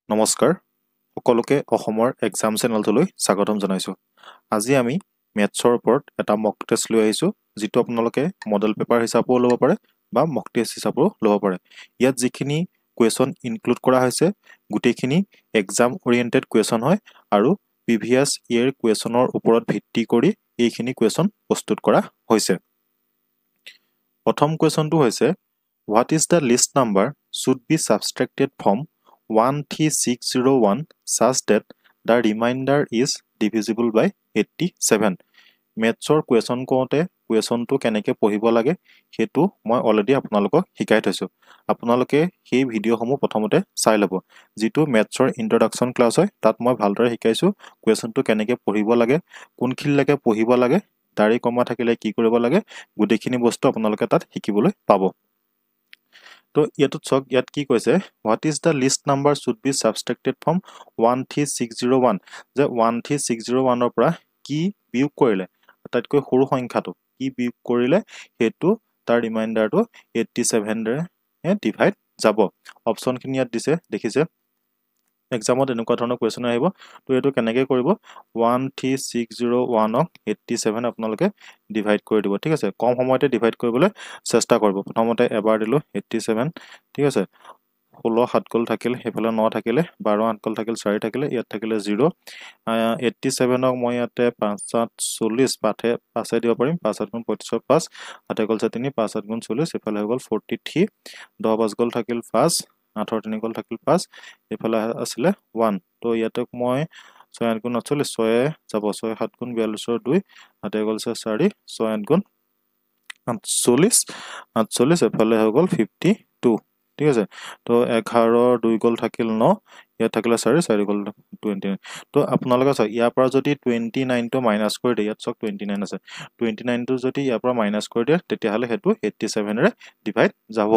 নমস্কাৰ সকলোকে অসমৰ এক্সাম চেনেলটোলৈ স্বাগতম জনাইছো আজি আমি মেথছৰ ওপৰত এটা মক টেষ্ট লৈ আহিছো যেটো আপোনালোকে মডেল পেপাৰ হিচাপেও ল'ব পাৰে বা মক টেষ্ট হিচাপেও ল'ব পাৰে ইয়াত যিখিনি কোৱেশ্চন ইনক্লুড কৰা হৈছে গুটেখিনি এক্সাম ওৰিয়েন্টেড কোৱেশ্চন হয় আৰু প্ৰিভিয়াস ইয়েৰ কোৱেশ্চনৰ ওপৰত ভিত্তি কৰি এইখিনি কোৱেশ্চন প্ৰস্তুত কৰা হৈছে প্ৰথম কোৱেশ্চনটো হৈছে what is the list number should be subtracted from 13601 such that the remainder is divisible by 87 মেথছৰ question কোতে কোৱেশ্চনটো কেনেকৈ পঢ়িব লাগে হেতু মই অলৰেডি আপোনালোকক শিকাই থৈছো আপোনালোকে সেই ভিডিওসমূহ প্ৰথমতে চাই লব যেটো মেথছৰ ইন্ট্ৰোডাকচন ক্লাস হয় তাত মই ভালদৰে শিকাইছো কোৱেশ্চনটো কেনেকৈ পঢ়িব লাগে কোনখিলৈকে পঢ়িব লাগে দাৰি কমা থাকিলে কি কৰিব লাগে গুটেখিনি বস্তু আপোনালোকে তাত শিকিবলৈ পাব তো ইয়াত চক ইয়াত কি কৈছে what is the list number should be subtracted from 13601 যে 13601 ৰ পৰা কি বিয়োগ কৰিলে আটাইতকৈ সৰু সংখ্যাটো কি বিয়োগ কৰিলে হেতু তাৰ ৰিমাইন্ডাৰটো 87 ৰে ডিভাইড যাব অপচনখিনি ইয়াত দিছে দেখিছে এক্সামত এনেকুৱা ধৰণৰ কোৱেশ্চন আহিব তো এটো কেনেকৈ কৰিব 13601 ক 87 আপোনালোকে ডিভাইড কৰি দিব ঠিক আছে কম সময়তে ডিভাইড কৰিবলৈ চেষ্টা কৰিব প্ৰথমতে এবাৰ দিলো 87 ঠিক আছে 16 7 গল থাকিল হেফালে 9 থাকিলে 12 8 গল থাকিল 4 থাকিলে ইয়াত থাকিলে 0 87 ক মই ইয়াতে 5 7 40 পাঠে পাছে দিব পাৰিম 5 7 গুণ 35 5 আতে গল 3 5 7 গুণ 40 হেফালে হৈ গল 43 10 5 গল থাকিল 5 8 3 গল থাকিল 5 হেফালে আছিল 1 তো ইয়াতক মই 6 8 গুণ 40 6 যাব 6 7 গুণ 42 2 আতে গল 4 6 8 গুণ 48 এফালে হৈ গল 52 ঠিক আছে তো 11 2 গল থাকিল 9 ইয়াত থাকিলে 4 4 গল 29 তো আপোনালোকে চাওক ইয়াৰ পৰা যদি 29 টো মাইনাস কৰি দিয়ে ইয়াত চক 29 আছে 29 টো যদি ইয়াৰ পৰা মাইনাস কৰি দিয়ে তেতিয়া হলে হেতু 87 ৰে ডিভাইড যাব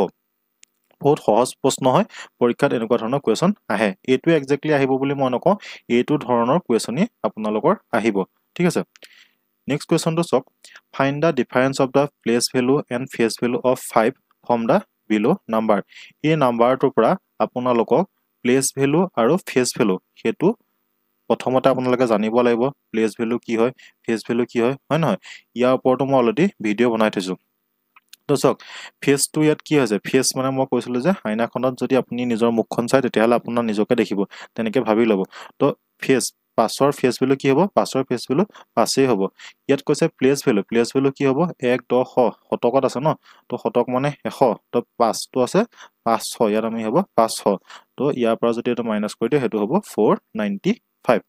বহুত সহজ প্ৰশ্ন হয় পৰীক্ষাত এনেকুৱা ধৰণৰ কোৱেশ্চন আহে এটো এক্স্যাক্টলি আহিব বুলি মই নকওঁ এটো ধৰণৰ কোৱেশ্চনই আপোনালোকৰ আহিব ঠিক আছে নেক্সট কোৱেশ্চনটো চক find the difference of the place value and face value of 5 from the below number এই নাম্বাৰটোৰ পৰা আপোনালোকক প্লেস ভ্যালু আৰু ফেস ভ্যালু হেতু প্ৰথমতে আপোনালোকে জানিব লাগিব প্লেস ভ্যালু কি হয় ফেস ভ্যালু কি হয় হয় নহয় ইয়াৰ ওপৰতো মই অলৰেডি ভিডিও বনাই থৈছো তো চক ফেস টু ইয়াত কি হৈছে ফেস মানে মই কৈছিলো যে আইনাখনত যদি আপুনি নিজৰ মুখখন চাই তেতিয়াহলে আপোনাৰ নিজকে দেখিব তেনেকৈ ভাবি লব তো ফেস পাছৰ ফেস ভ্যালু কি হ'ব পাছৰ ফেস ভ্যালু পাছেই হ'ব ইয়াত কৈছে প্লেস ভ্যালু কি হ'ব 1 10 শতকত আছে ন তো শতক মানে 100 তো 5 তো আছে 500 ইয়াত আমি হ'ব 500 তো ইয়াৰ পৰা যদি এটা মাইনাস কৰি দিও হেতু হ'ব 495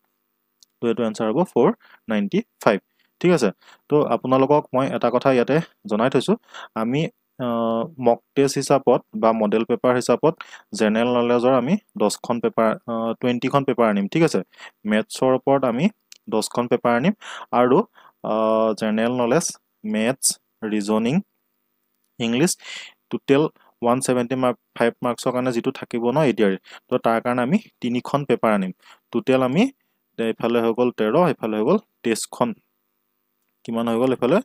তো এটো आंसर হ'ব 495 ঠিক আছে তো আপোনালোকক মই এটা কথা ইয়াতে জনাই থৈছো আমি মক টেষ্ট হিচাপত বা মডেল পেপাৰ হিচাপত জেনাৰেল নলেজৰ আমি 10 খন পেপাৰ 20 খন পেপাৰ আনিম ঠিক আছে মেথছৰ ওপৰত আমি 10 খন পেপাৰ আনিম আৰু general knowledge maths reasoning English total 175 মাৰ্কছৰ কাৰণে যেটো থাকিব ন এডিআৰ তো তাৰ কাৰণে আমি 3 খন পেপাৰ আনিম টোটাল আমি এফালে হৈ গল 13 এফালে হৈ গল 23 খন কিমান হৈ গল এফালে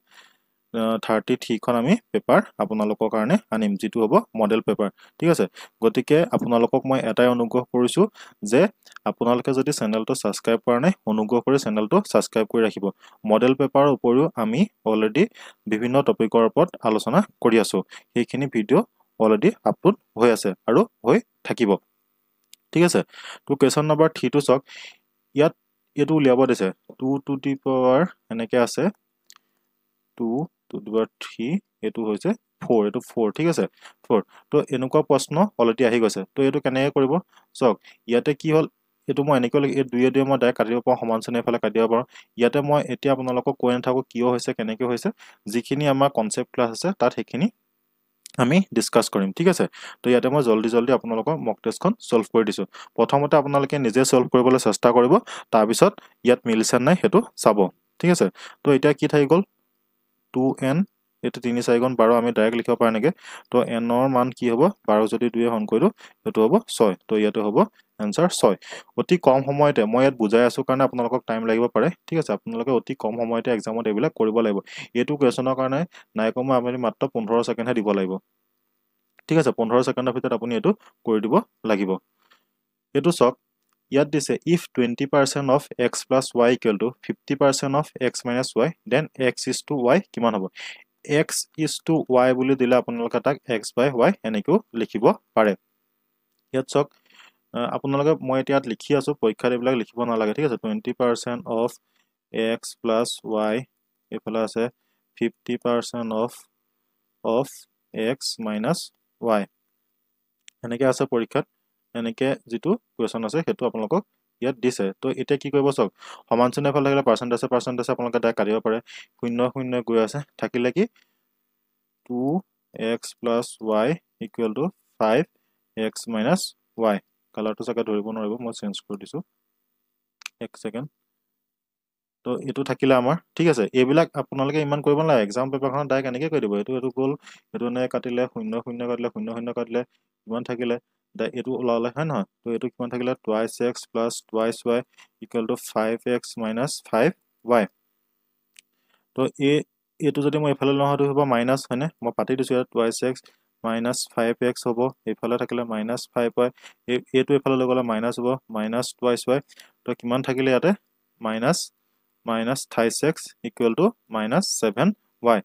33 খন আমি পেপাৰ আপোনালোকৰ কাৰণে আনিম যেটো হ'ব মডেল পেপাৰ ঠিক আছে গতিকে আপোনালোকক মই এটাই অনুগ্ৰহ কৰিছো যে আপোনালোকে যদি চেনেলটো সাবস্ক্ৰাইব কৰা নাই অনুগ্ৰহ কৰি চেনেলটো সাবস্ক্ৰাইব কৰি ৰাখিব মডেল পেপাৰৰ উপৰিও আমি অলৰেডি বিভিন্ন টপিকৰ ওপৰত আলোচনা কৰি আছো এইখিনি ভিডিও অলৰেডি আপলোড হৈ আছে আৰু হৈ থাকিব ঠিক আছে তো কোৱেশ্চন নম্বৰ 3 টো চক ইয়াত এটো উলিয়াব দিছে 2 টু দি পাৱাৰ এনেকৈ আছে 2 to the power 3 এটো হৈছে 4 এটো 4 ঠিক আছে 4 তো এনেকুৱা প্ৰশ্ন অলৰেডি আহি গৈছে তো এটো কেনেকৈ কৰিব চক ইয়াতে কি হল এটো মই এনেকৈ এই দুয়ে দুয়ে মই ডাইৰেক্ট কাটিব পাৰো সমান চিনে ফালে কাটিব পাৰো ইয়াতে মই এতিয়া আপোনালোকক কৈ নাথাকো কিয় হৈছে কেনেকৈ হৈছে যিখিনি আমাৰ কনসেপ্ট ক্লাস আছে তাত হেখিনি আমি ডিসকাস কৰিম ঠিক আছে তো ইয়াতে মই জলদি আপোনালোকক মক টেষ্টখন সলভ কৰি দিছো প্ৰথমতে আপোনালোকে নিজে সলভ কৰিবলৈ চেষ্টা কৰিব তাৰ পিছত ইয়াত মিলিছে নাই হেতু চাব ঠিক আছে তো এতিয়া কি থাকি গল 2n এটো 3 4 গুণ 12 আমি ডাইৰেক্ট লিখিব পাৰা নেকি তো n ৰ মান কি হ'ব 12 যদি 2 হৰণ কৰিলো এটো হ'ব 6 তো ইয়াতে হ'ব आंसर 6 অতি কম সময়তে মই ইয়াত বুজাই আছো কাৰণে আপোনালোকক টাইম লাগিব পাৰে ঠিক আছে আপোনালোকে অতি কম সময়তে এক্সামত এবিলাক কৰিব লাগিব এটো কোৱেশ্চনৰ কাৰণে নাইকম আমি মাত্ৰ 15 সেকেন্ড হে দিব লাগিব ঠিক আছে 15 সেকেন্ডৰ ভিতৰত আপুনি এটো কৰি দিব লাগিব এটো চক ইয়াত দিছে if 20% of x plus y equal to 50% of x minus y then x is to y কিমান হ'ব x is to y বুলি দিলে আপোনালোকে তাক x by y এনেকৈ লিখিব পাৰে ইয়াত চক আপোনালোকে মই এতিয়া লিখি আছো পৰীক্ষাত এইবিলাক লিখিব নালাগে ঠিক আছে 20% of x plus y এফালে আছে 50% of x minus y এনেকৈ আছে পৰীক্ষাত এনেকৈ যেটো কোৱেশ্চন আছে হেতু আপোনালোকক ইয়াত দিছে তো এটা কি কৰিব চক সমান চিহ্ন এফালে লাগিলে পাৰ্চেন্টেজ আপোনালোকে ডাইৰেক্ট কাটিব পাৰে 0 0 গৈ আছে থাকিলে কি 2x plus y equal to 5x minus y কালাৰটো চাগে ধৰিব নোৱাৰিব মই চেঞ্জ কৰি দিছো এক সেকেন্ড তো এটো থাকিলে আমাৰ ঠিক আছে এইবিলাক আপোনালোকে ইমান কৰিব নালাগে এক্সাম পেপাৰখন ডাইৰেক্ট এনেকৈ কৈ দিব এটো গল এটো নে কাটিলে 0 0 কাটিলে 0 0 কাটিলে কিমান থাকিলে এটো ওলালে হয় নহয় তো এটো কিমান থাকিলে twice x plus twice y equal to 5x minus 5y তো এটো যদি মই এফালে লওঁ হয়তো হ'ব মাইনাস হয়নে মই পাতি দিছো ইয়াত twice x minus 5x হ'ব এফালে থাকিলে minus 5y এটো এফালে লৈ গলে মাইনাস হ'ব minus twice y তো কিমান থাকিলে ইয়াতে minus 5x equal to minus 7y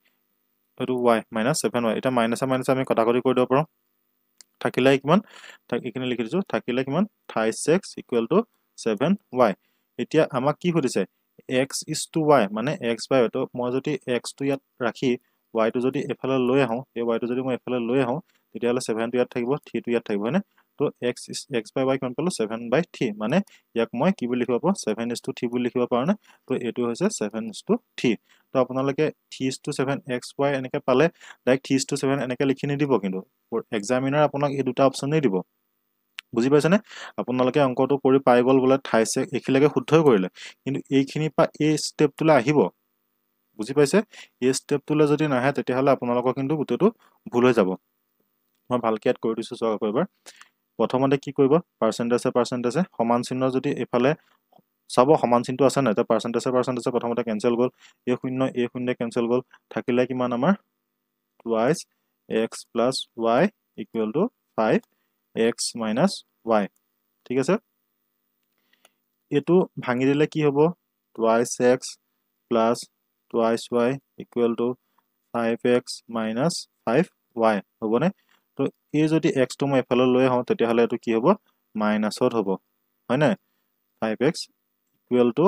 এটো y minus 7y এটা মাইনাস আমি কটাকটি কৰি দিব পাৰো থাকিলে কিমান এখানে লিখি দিছো থাকিলে কিমান 5x equal to 7y এতিয়া আমাক কি সুধিছে x is to y মানে x by তো মই যদি x টো ইয়াত ৰাখি y টো যদি এফালে লৈ আহো এই y টো যদি মই এফালে লৈ আহো তেতিয়া হলে 7 টো ইয়াত থাকিব 3 টো ইয়াত থাকিব হয়নে তো x by y কিমান পালো 7 by 3 মানে ইয়াক মই কি বুলি লিখিব পাৰো 7 is to 3 বুলি লিখিব পাৰো না তো এটো হৈছে 7 is to 3 তো আপোনালোকে 3 is to 7 xy এনেকৈ পালে ডাইৰেক্ট 3 is to 7 এনেকৈ লিখি নিদিব কিন্তু এক্সামিনাৰ আপোনাক এই দুটা অপচনেই দিব বুজি পাইছেনে আপোনালোকে অংকটো কৰি পাই গল বলে ঠাইছে এখিলৈকে শুদ্ধই কৰিলে কিন্তু এইখিনি পা এই স্টেপটোলে আহিব বুজি পাইছে এই স্টেপটোলে যদি নাহে তেতিয়া হলে আপোনালোকৰ কিন্তু গুটেটো ভুল হৈ যাব মই ভালকৈ এড কৰি দিছো চক এবাৰ প্ৰথমতে কি কৰিব পাৰ্চেন্টেজে সমান চিহ্ন যদি এফালে সব সমান চিহ্নটো আছে না এটা পাৰ্চেন্টেজে প্ৰথমতে কেনসেল গল এই শূন্য কেনসেল গল থাকিলে কিমান আমাৰ twice x plus y equal to 5x minus y ঠিক আছে এটো ভাঙি দিলে কি হ'ব twice x plus twice y equal to 5x minus 5y হ'বনে তো এই যদি x টো মই এফালে লৈ আহো তেতিয়া হলে এটো কি হ'ব মাইনাসত হ'ব হয় না 5x equal to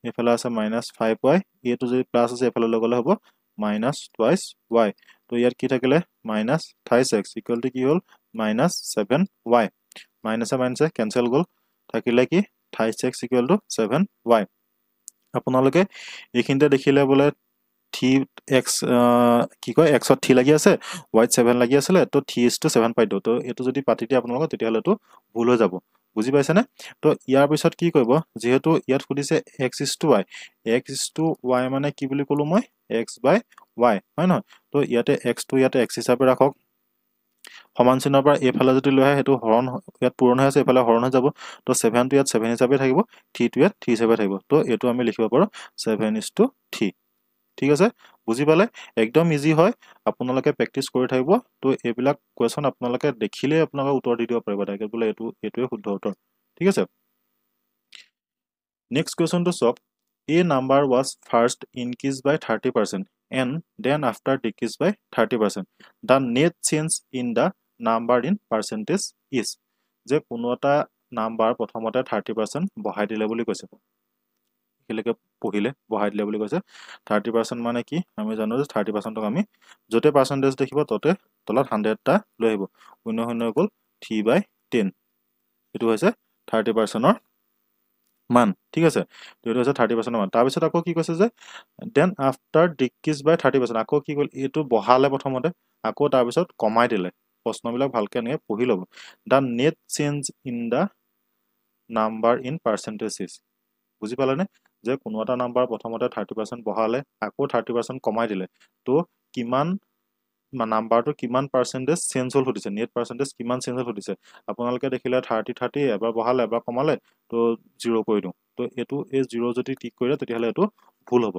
এফালে আছে minus 5y এটো যদি প্লাস আছে এফালে লৈ গলে হ'ব minus twice y তো ইয়াৰ কি থাকিলে minus 5x equal to কি হল minus 7y minus cancel গল থাকিলে কি 5x equal to 7y আপোনালোকে এইখিনতে দেখিলে বলে 3x কি কয় x ত 3 লাগি আছে y ত 7 লাগি আছিল তো 3 is to 7 পাই দিও তো এটো যদি পাতি দি আপোনালোক তেতিয়া হলে তো ভুল হৈ যাব বুজি পাইছেনে তো ইয়াৰ পিছত কি কৰিব যেহেতু ইয়াত খুদিছে x is to y মানে কি বুলি কলো মই x by y হয় ন তো ইয়াতে x টো ইয়াতে x হিচাপে ৰাখক সমান চিহ্নৰ পৰা এফালে যদি লৈ আহে হেতু হৰণ ইয়াত পূৰণ হৈ আছে এফালে হৰণ হৈ যাব তো 7 টো ইয়াত 7 হিচাপে থাকিব 3 টো ইয়াত 3 হিচাপে থাকিব তো এটো আমি লিখিব পাৰো 7 is to 3 ঠিক আছে বুজি পালে একদম ইজি হয় আপোনালোকে প্ৰেক্টিস কৰি থাকিব তো এবিলাক কোৱেশ্চন আপোনালোকে দেখিলে আপোনালোকে উত্তৰ দি দিব পাৰিব ডাইৰেক্ট বলে এটোৱে শুদ্ধ উত্তৰ ঠিক আছে নেক্সট কোৱেশ্চন টো সক a number was first increased by 30% and then after decreased by 30% the net change in the number in percentage is যে কোনো এটা নাম্বাৰ প্ৰথমতে 30% বহাই দিলে বুলি কৈছে এলেকে পহিলে বহাই দিলে বুলি কৈছে 30% মানে কি আমি জানো যে 30% টক আমি যতে পার্সেন্টেজ দেখিব ততে তলত 100 টা লৈ আহিব 0 গল 3/10 এটো হৈছে 30% ৰ মান ঠিক আছে তো এটো হৈছে 30% মান তাৰ পিছত আকৌ কি কৈছে যে দেন আফটাৰ ডিক্ৰিজ বাই 30% আকৌ কি গল এটো বহালে প্ৰথমতে আকৌ তাৰ পিছত কমাই দিলে প্ৰশ্নবিলাক ভালকে নে পঢ়ি লব the net change in the number in percentages বুজি পালানে যে কোনো এটা নাম্বাৰ প্ৰথমতে 30% বহালে আকৌ 30% কমাই দিলে তো কিমান নাম্বাৰটো কিমান পাৰ্সেন্টেজ চেঞ্জ হল হতিছে নেট পাৰ্সেন্টেজ কিমান চেঞ্জ হল হতিছে আপোনালোকে দেখিলে 30 এবাৰ বহালে এবাৰ কমালে তো 0 কৰি দিও তো এটো এই 0 যদি টিক কৰিলে তেতিয়া হলে এটো ভুল হ'ব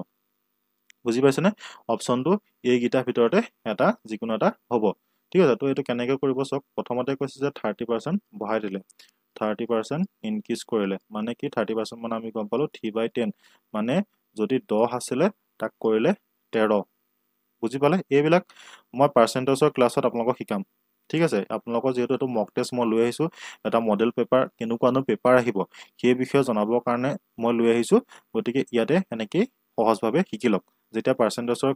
বুজি পাইছেনে অপচনটো এই গিটা ভিতৰতে এটা যিকোনো এটা হ'ব ঠিক আছে তো এটো কেনেকৈ কৰিব সক প্ৰথমতে কৈছে যে 30% বহাই দিলে 30% ইনক্ৰিজ কৰিলে মানে কি 30% মানে আমি গম পালো 3/10 মানে যদি 10 আছিলে তাক কৰিলে 13 বুজি পালে এইবিলাক মই পাৰ্চেন্টেজৰ ক্লাছত আপোনালোকক শিকাম ঠিক আছে আপোনালোকৰ যেহেতু এটো মক টেষ্ট মই লৈ আহিছো এটা মডেল পেপাৰ কেনেকুৱানো পেপাৰ আহিব সেই বিষয়ে জনাবৰ কাৰণে মই লৈ আহিছো গতিকে ইয়াতে এনেকৈ সহজভাৱে শিকি লওক যেতিয়া পাৰ্চেন্টেজৰ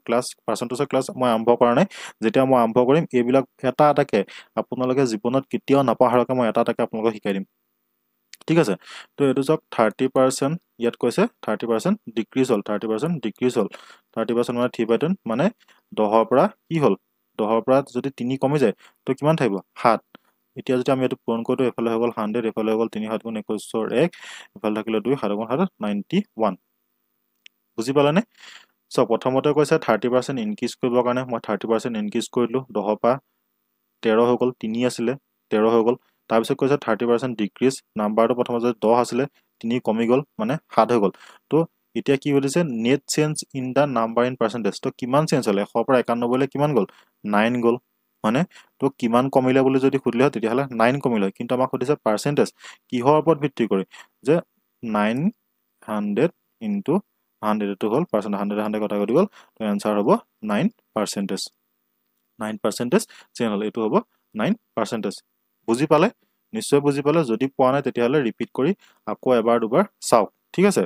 ক্লাছ মই আৰম্ভ কৰা নাই যেতিয়া মই আৰম্ভ কৰিম এইবিলাক এটা এটাকে আপোনালোকে জীৱনত কেতিয়াও নাপাহৰাকে মই এটা এটাকে আপোনালোকক শিকাই দিম ঠিক আছে তো এটো জক 30% ইয়াত কৈছে 30% ডিক্ৰিজ হল 30% ডিক্ৰিজ হল 30% মানে 3/10 মানে 10 ৰ পৰা কি হল 10 ৰ পৰা যদি 3 কমি যায় তো কিমান থাকিব 7 এতিয়া যদি আমি এটো পূৰণ কৰো এফালে হৈ গল 100 এফালে হৈ গল 3 7 গুণ 21 1 এফালে থাকিলে 2 7 গুণ 7 91 বুজি পালানে সো প্ৰথমতে কৈছে 30% ইনক্ৰিজ কৰিবৰ কাৰণে মই 30% ইনক্ৰিজ কৰিলো 10 পৰা 13 হৈ গল 3 আছিলে 13 হৈ গল তাৰ পিছত কৈছে 30% ডিক্ৰিজ নাম্বাৰটো প্ৰথমতে 10 আছিলে 3 কমি গল মানে 7 হৈ গল তো এতিয়া কি হৈছে net change in the number in percentage তো কিমান চেঞ্জ হলে 100 পৰা 91 লৈ কিমান গল 9 গল মানে তো কিমান কমিলে বুলি যদি খুদিলে তেতিয়া হলে 9 কমিলে কিন্তু আমাক খুদিছে পাৰ্চেন্টেজ কিহৰ ওপৰত ভিত্তি কৰি যে 900 ইনটু 100 to whole percent 100 কটা গৈ গল তো आंसर হ'ব 9% 9% চেঞ্জ হল এটো হ'ব 9% বুজি পালে নিশ্চয় বুজি পালে যদি পোৱা নাই তেতিয়া হলে ৰিপিট কৰি আকৌ এবাৰ দুবাৰ চাওক ঠিক আছে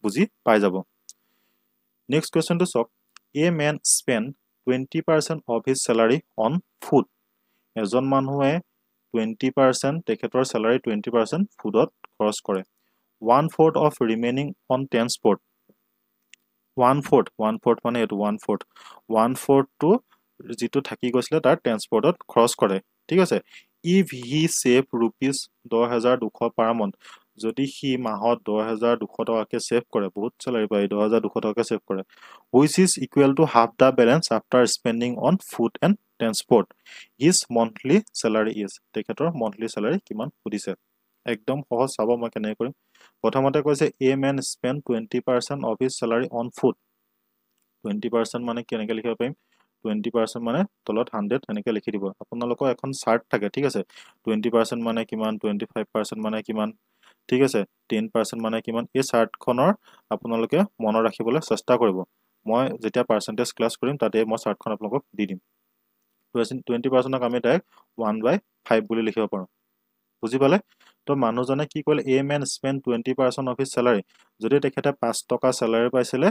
বুজি পাই যাব নেক্সট কোৱেশ্চন টু চাওক a man spend 20% of his salary on food এজন মানুহে 20% তেখেতৰ salary 20% ফুডত খৰচ কৰে 1/4 of remaining on transport 1/4 মানে এটো 1/4 to যেটো থাকি গৈছিল তাৰ ট্ৰান্সপৰ্টত খৰচ কৰে ঠিক আছে if he save rupees 10200 per month যদি হি মাহত 10200 টকাকে সেভ কৰে বহুত স্যালাৰি পায় 10200 টকাকে সেভ কৰে which is equal to half the balance after spending on food and transport his monthly salary is তেখেতৰ monthly salary কিমান খুদিছে একদম সহজ চাব মই কেনে কৰিম প্ৰথমতে কৈছে a man spend 20% of his salary on food 20% মানে কেনেকৈ লিখিব পাৰিম 20% মানে তলত 100 এনেকৈ লিখি দিব আপোনালোকৰ এখন চাৰ্ট থাকে ঠিক আছে 20% মানে কিমান 25% মানে কিমান ঠিক আছে 10% মানে কিমান এই চাৰ্টখনৰ আপোনালোকে মনত ৰাখিবলৈ চেষ্টা কৰিব মই যেতিয়া পাৰ্চেন্টেজ ক্লাস কৰিম তাতে মই চাৰ্টখন আপোনালোকক দি দিম 20% আমি ডাইৰেক্ট 1/5 বুলি লিখিব পাৰো বুজি পালে তো মানুহজনে কি কলে a man spend 20% of his salary যদি তেখেতে 5 টকা স্যালাৰি পাইছিলে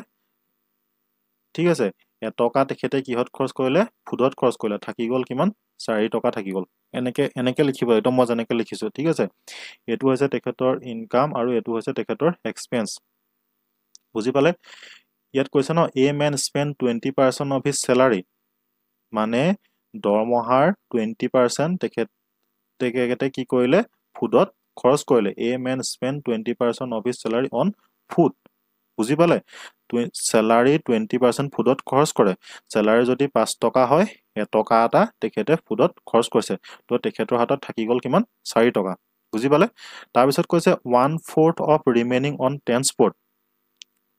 ঠিক আছে এটকা তেখেতে কিহত খৰচ কৰিলে ফুডত খৰচ কৰিলে থাকি গল কিমান 4 টকা থাকি গল এনেকে লিখিব এটো মই জনেকে লিখিছো ঠিক আছে এটো হৈছে তেখেতৰ ইনকাম আৰু এটো হৈছে তেখেতৰ এক্সপেন্স বুজি পালে ইয়াত কৈছে ন a man spend 20% of his salary মানে দৰমহাৰ 20% তেখেতে কি কৰিলে ফুডত খৰচ কৰিলে a man spend 20% of his salary on food বুজি পালে salary 20% ফুডত খৰচ কৰে salary যদি 5 টকা হয় এটকা এটা তেখেতে ফুডত খৰচ কৰিছে তো তেখেতৰ হাতত থাকি গল কিমান 4 টকা বুজি পালে তাৰ পিছত কৈছে 1/4 of remaining on transport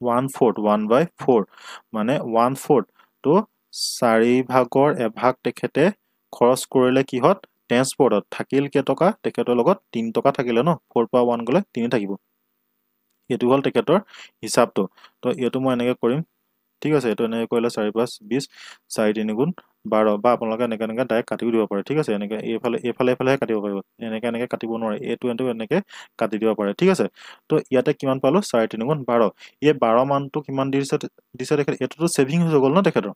1/4 1/4 মানে 1/4 তো 4 ভাগৰ এভাগ তেখেতে খৰচ কৰিলে কিহত ট্ৰান্সপৰ্টত থাকিল কে টকা তেখেতৰ লগত 3 টকা থাকিলে ন 4 পৰা 1 গলে 3 থাকিব এটো হল তেখেতৰ হিসাবটো তো এটো মই এনেকৈ কৰিম ঠিক আছে এটো এনেকৈ কৰিলে 4 5 20 4 3 গুণ 12 বা আপোনালোকে এনেকৈ ডাইৰেক্ট কাটিও দিব পাৰে ঠিক আছে এনেকৈ এফালে কাটিব পাৰিব এনেকৈ কাটিব নোৱাৰে এটো এনেকৈ কাটি দিব পাৰে ঠিক আছে তো ইয়াতে কিমান পালো 4 3 গুণ 12 এই 12 মানটো কিমান দিছে দেখে এটোটো সেভিং হৈ গল ন তেখেতৰ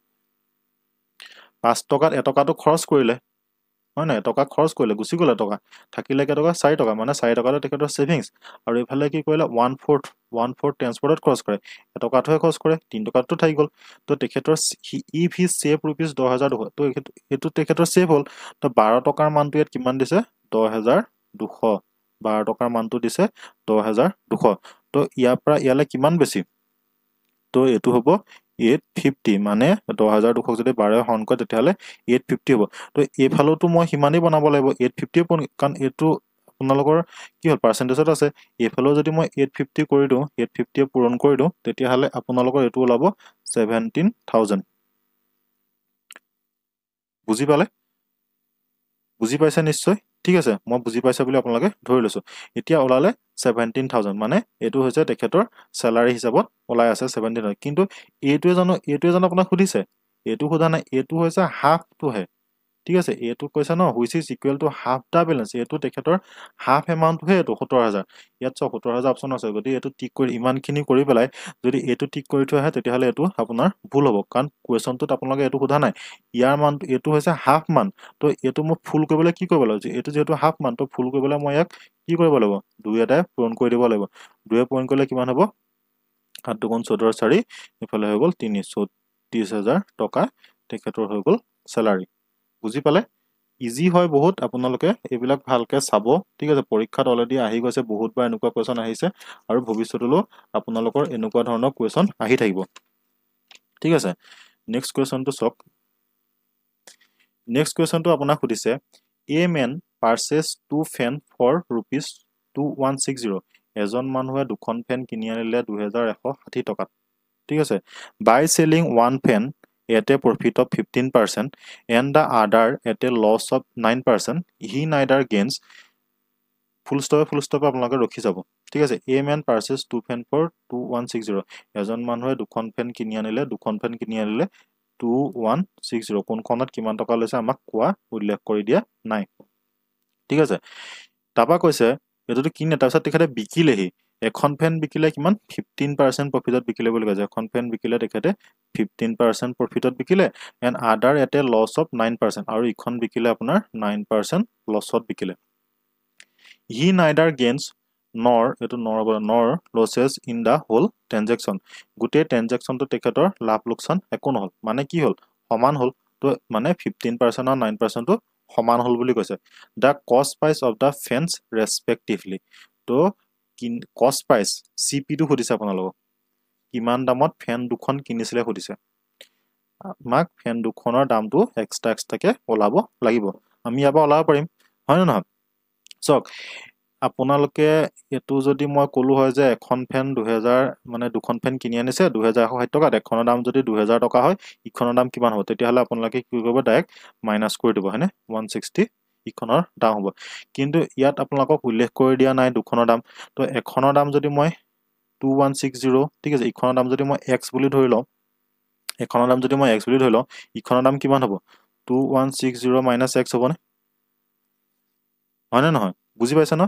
5 টকাত এটকাটো খৰচ কৰিলে হয় না টকা খৰচ কৰিলে গুছি গলে টকা থাকিলে কে টকা 4 টকা মানে 4 টকাটো তেখেতৰ সেভিংস আৰু ইফালে কি কৰিলে 1/4 ট্ৰান্সপৰ্টত খৰচ কৰে এটকাটোহে খৰচ কৰে 3 টকাটো থাকি গল তো তেখেতৰ if he save rupees 10200 তো এটো তেখেতৰ সেভ হল তো 12 টকাৰ মানটো ইয়াত কিমান দিছে 10200 12 টকাৰ মানটো দিছে 10200 তো ইয়াৰ পৰা ইয়ালে কিমান বেছি তো এটো হ'ব 850 মানে 10200 যদি 12 হৰণ কৰে তেতিয়ালে 850 হ'ব তো এফালটো মই হিমানেই বনাব লাগিব 850 কাৰণ এটো আপোনালোকৰ কি হল পাৰ্চেন্টেজত আছে এফালো যদি মই 850 কৰি দিও 850 পূৰণ কৰি দিও তেতিয়ালে আপোনালোকৰ এটো ওলাব 17000 বুজি পালে বুজি পাইছে নিশ্চয় ঠিক আছে মই বুজি পাইছে বুলি আপোনালোকে ধৰি লৈছো এতিয়া ওলালে 17000 মানে এটো হৈছে তেখেতৰ স্যালাৰি হিচাপত ওলাই আছে 17000 কিন্তু এটোৱে জানো আপোনাক সুধিছে এটো সোধা নাই এটো হৈছে হাফ টু হে ঠিক আছে এটো কৈছে ন which is equal to half the balance এটো তেখেতৰ হাফ এমাউন্ট হে এটো 17000 ইয়াত 17000 অপচন আছে যদি এটো টিক কৰি ইমানখিনি কৰি পেলাই যদি এটো টিক কৰি থোৱা হয় তেতিয়াহলে এটো আপোনাৰ ভুল হ'ব কাৰণ কোৱেশ্চনটোত আপোনালোকে এটো সোধা নাই ইয়াৰ মান এটো হৈছে হাফ মান তো এটো মই ফুল কৰিবলৈ কি কৰিব লাগিব এটো যেটো হাফ মান তো ফুল কৰিবলৈ মই ইয়াক কি কৰিব লাগিব 2 এটা পূৰণ কৰি দিব লাগিব 2 পূৰণ কৰিলে কিমান হ'ব 7 দুগুণ 14 4 ইফালে হৈ গ'ল 330,000 টকা তেখেতৰ হৈ গ'ল স্যালাৰি বুজি পালে ইজি হয় বহুত আপোনালোকে এইবিলাক ভালকে চাব ঠিক আছে পৰীক্ষাত অলৰেডি আহি গৈছে বহুতবাৰ এনেকুৱা কোৱেশ্চন আহিছে আৰু ভৱিষ্যতলৈ আপোনালোকৰ এনেকুৱা ধৰণৰ কোৱেশ্চন আহি থাকিব ঠিক আছে নেক্সট কোৱেশ্চনটো চাওক নেক্সট কোৱেশ্চনটো আপোনাক সুধিছে a man purchased 2 fan for rupees 2160 এজন মানুহে দুখন ফেন কিনি আনিলে 2160 টকাত ঠিক আছে by selling one fan at a profit of 15% and the other at a loss of 9% he neither gains full stop আপোনালোকে ৰখি যাব ঠিক আছে a man purchased 2 fan for 2160 এজন মানুহে দুখন ফেন কিনি আনিলে 2160 কোনখনত কিমান টকা লৈছে আমাক কোৱা উল্লেখ কৰি দিয়া নাই ঠিক আছে তাপা কৈছে এটোটো কিনে তাৰছত তেখেতে বিকিলেহি এখন ফেন বিকিলে কিমান 15% প্ৰফিটত বিকিলে বুলি কৈছে এখন ফেন বিকিলে তেখেতে 15% প্ৰফিটত বিকিলে এন্ড আদাৰ এটে লছ অফ 9% আৰু ইখন বিকিলে আপোনাৰ 9% লছত বিকিলে হি নাইডাৰ গেইনছ nor এটো nor losses in the whole transaction গুটে ট্ৰানজাকশনটো তেখেতৰ লাভ লোকসান একো নহল মানে কি হল সমান হল তো মানে 15% আৰু 9% টো সমান হল বুলি কৈছে the cost price of the fans respectively তো cost price cp টো খুদিছে আপোনালোকক কিমান দামত ফেন দুখন কিনিছিলে খুদিছে আমাক ফেন দুখনৰ দামটো এক্সট্ৰাকে ওলাব লাগিব আমি ইয়াবা ওলাব পাৰিম হয় না নহয় চক আপোনালোকে এটো যদি মই কলো হয় যে এখন ফেন 2000 মানে দুখন ফেন কিনি আনিছে 2160 টকা এখনৰ দাম যদি 2000 টকা হয় ইখনৰ দাম কিমান হ'ব তেতিয়া হলে আপোনালোকে কি কৰিব ডাইৰেক্ট মাইনাস কৰি দিব হয়নে 160 ইখনৰ দাম হ'ব কিন্তু ইয়াত আপোনালোকক উল্লেখ কৰি দিয়া নাই দুখনৰ দাম তো এখনৰ দাম যদি মই 2160 ঠিক আছে ইখনৰ দাম যদি মই x বুলি ধৰি লওঁ এখনৰ দাম যদি মই x বুলি ধৰি লওঁ ইখনৰ দাম কিমান হ'ব 2160 - x হ'বনে হয় না নহয় বুজি পাইছা ন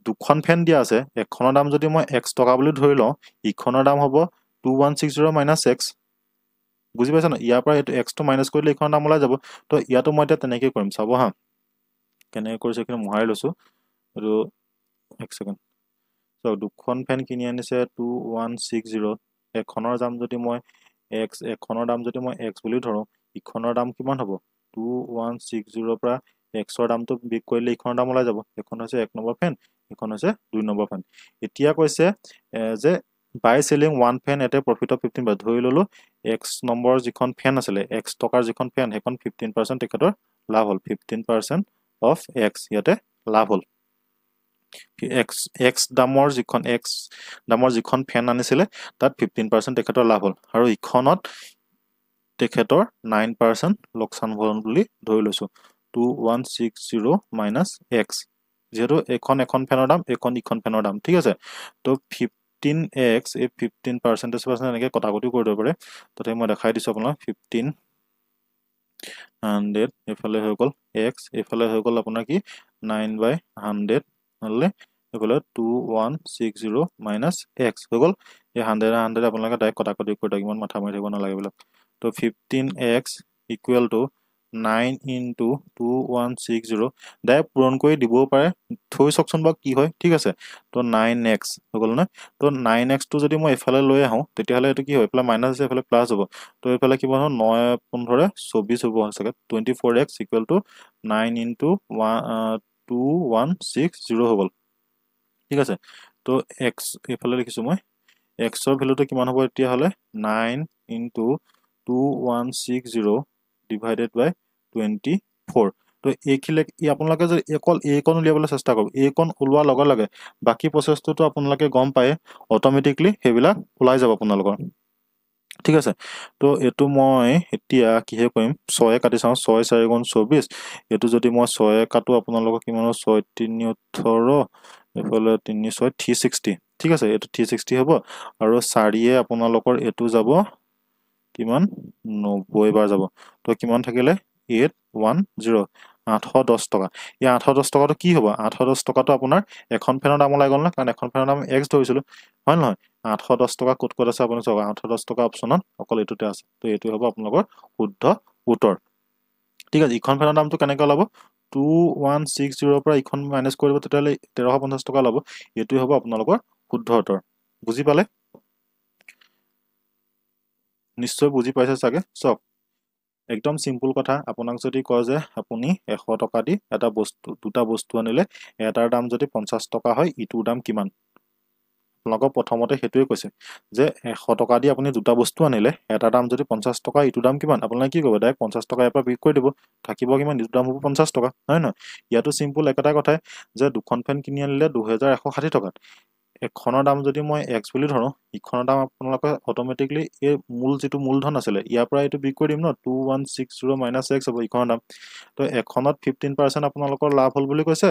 দুখন ফেন দিয়া আছে এখনৰ দাম যদি মই x টকা বুলি ধৰি লওঁ ইখনৰ দাম হ'ব 2160 - x বুজি পাইছা ন ইয়াৰ পৰা এটো x টো মাইনাস কৰিলে ইখনৰ দাম ওলাই যাব তো ইয়াতো মই এটা তেনেকৈ কৰিম চাব হা কেনে কৰিছে কিনে মহাই লৈছো আৰু এক সেকেন্ড সো দুখন ফেন কিনি আনিছে 2160 এখনৰ দাম যদি মই x এখনৰ দাম যদি মই x বুলি ধৰো ইখনৰ দাম কিমান হ'ব 2160 পৰা x ৰ দামটো বিক কৰিলে ইখনৰ দাম ওলাই যাব এখন হৈছে 1 নম্বৰ ফেন এখন হৈছে 2 নম্বৰ ফেন এতিয়া কৈছে যে by selling one fan at a profit of 15 ধৰি ললো x নম্বৰ যিখন ফেন আছিল x টকাৰ যিখন ফেন হেখন 15% তেখেতৰ লাভ হল 15% of x ইয়াতে লাভ হল x দামৰ যিখন ফেন আনিছিলে তাত 15% তেখেতৰ লাভ হল আৰু ইখনত তেখেতৰ 9% লোকসান হল বুলি ধৰি লৈছো 2160 - x যেটো এখন ফেনৰ দাম ইখন ফেনৰ দাম ঠিক আছে তো 15x এই 15% এনেকৈ কটাকটি কৰি দিব পাৰে ততে মই দেখাই দিছো আপোনাক 1500 এফালে হৈ গল x এফালে হৈ গল আপোনাৰ কি 9/100 হলে এফালে 2160 - x হৈ গল এই 100 আপোনালোকে ডাইৰেক্ট কটাকটি কৰি দিয়ক ইমান মাথা মাৰি থাকিব নালাগে বিলাক তো 15x equal to 9 into 2160 direct পূৰণ কৰি দিবও পাৰে থৈ সকচোন বা কি হয় ঠিক আছে তো 9x হৈ গল না তো 9x টো যদি মই এফালে লৈ আহো তেতিয়া হলে এটো কি হয় এফালে মাইনাস আছে এফালে প্লাস হ'ব তো এফালে কি বনো 9 15 24 হ'ব সকে 24x ইকুৱেল টু 9 into 2160 হৈ গল ঠিক আছে তো x এফালে লিখিছো মই x ৰ ভ্যালুটো কিমান হ'ব এতিয়া হলে 9 into 2160 divided by 24 তো এইখিলে আপোনালোকে যদি একল a কোণ উলিয়াবলৈ চেষ্টা কৰক a কোণ উলোৱা লগে লগে বাকি প্ৰসেছটো আপোনালোকে গম পায় অটোমেটিকলি হেবিলাক ওলাই যাব আপোনালোকৰ ঠিক আছে তো এটো মই এতিয়া কিহে কৰিম 6 কাটি চাও 6 4 গুণ 24 এটো যদি মই 6 কাটো আপোনালোকক কিমান 6 3 18 এফালে 3 6 360 ঠিক আছে এটো 360 হ'ব আৰু 4 এ আপোনালোকৰ এটো যাব কিমান 90 বাৰ যাব তো কিমান থাকিলে 810 810 টকা এই 810 টকাটো কি হ'ব 810 টকাটো আপোনাৰ এখন ফেনৰ দাম ওলাই গল না কাৰণ এখন ফেনৰ দাম x ধৰিছিলো হয় নহয় 810 টকা কত কত আছে আপুনি চাওক 810 টকা অপচনত অকল এটোতে আছে তো এটো হ'ব আপোনালোকৰ শুদ্ধ উত্তৰ ঠিক আছে ইখন ফেনৰ দামটো কেনেকৈ ওলাব 2160 পৰা ইখন মাইনাস কৰিব তেতিয়ালে 1350 টকা ওলাব এটো হ'ব আপোনালোকৰ শুদ্ধ উত্তৰ বুজি পালে নিশ্চয় বুজি পাইছে চাগে চক একদম সিম্পল কথা আপোনাক যদি কয় যে আপুনি 100 টকা দি এটা বস্তু দুটা বস্তু আনিলে এটাৰ দাম যদি 50 টকা হয় ইটোৰ দাম কিমান আপোনাক প্ৰথমতে হেতুৱে কৈছে যে 100 টকা দি আপুনি দুটা বস্তু আনিলে এটাৰ দাম যদি 50 টকা ইটোৰ দাম কিমান আপোনাক কি কৰিব ডাইৰেক্ট 50 টকা এপা বিক কৰি দিব থাকিব কিমান ইটোৰ দাম হ'ব 50 টকা হয় নহয় ইয়াতো সিম্পল একটা কথা যে দুখন ফেন কিনি আনিলে 2160 টকা এখনৰ দাম যদি মই x বুলি ধৰো ইখনৰ দাম আপোনালোকে অটোমেটিকলি এই মূল যেটো মূলধন আছিল ইয়াৰ পৰা এটো বিক কৰি দিম ন 2160 - x হ'ব ইখনৰ দাম তো এখনত 15% আপোনালোকৰ লাভ হল বুলি কৈছে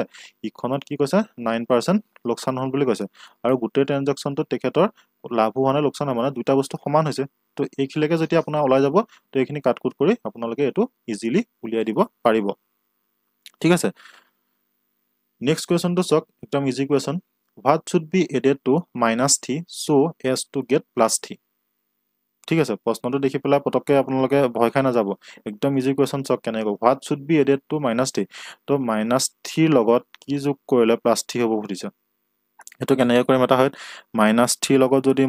ইখনত কি কৈছে 9% লোকসান হল বুলি কৈছে আৰু গোটেই ট্ৰানজাকচনটো তেখেতৰ লাভ হোৱা নাই লোকসান মানে দুটা বস্তু সমান হৈছে তো এইখিলৈকে যদি আপোনাৰ ওলাই যাব তো এইখিনি কাটকুট কৰি আপোনালোকে এটো ইজিলি উলিয়াই দিব পাৰিব ঠিক আছে নেক্সট কোৱেশ্চনটো চক একদম easy question what should be added to minus t so as to get plus t ঠিক আছে প্ৰশ্নটো দেখি পেলাই পটককে আপোনালোকে ভয় খাই না যাব একদম ইজি কোৱেশ্চন চক কেনেকৈ what should be added to minus t তো minus t লগত কি যোগ কৰিলে plus t হ'ব বুজিছে এটো কেনেকৈ কৰিম এটা হয় minus t লগত যদি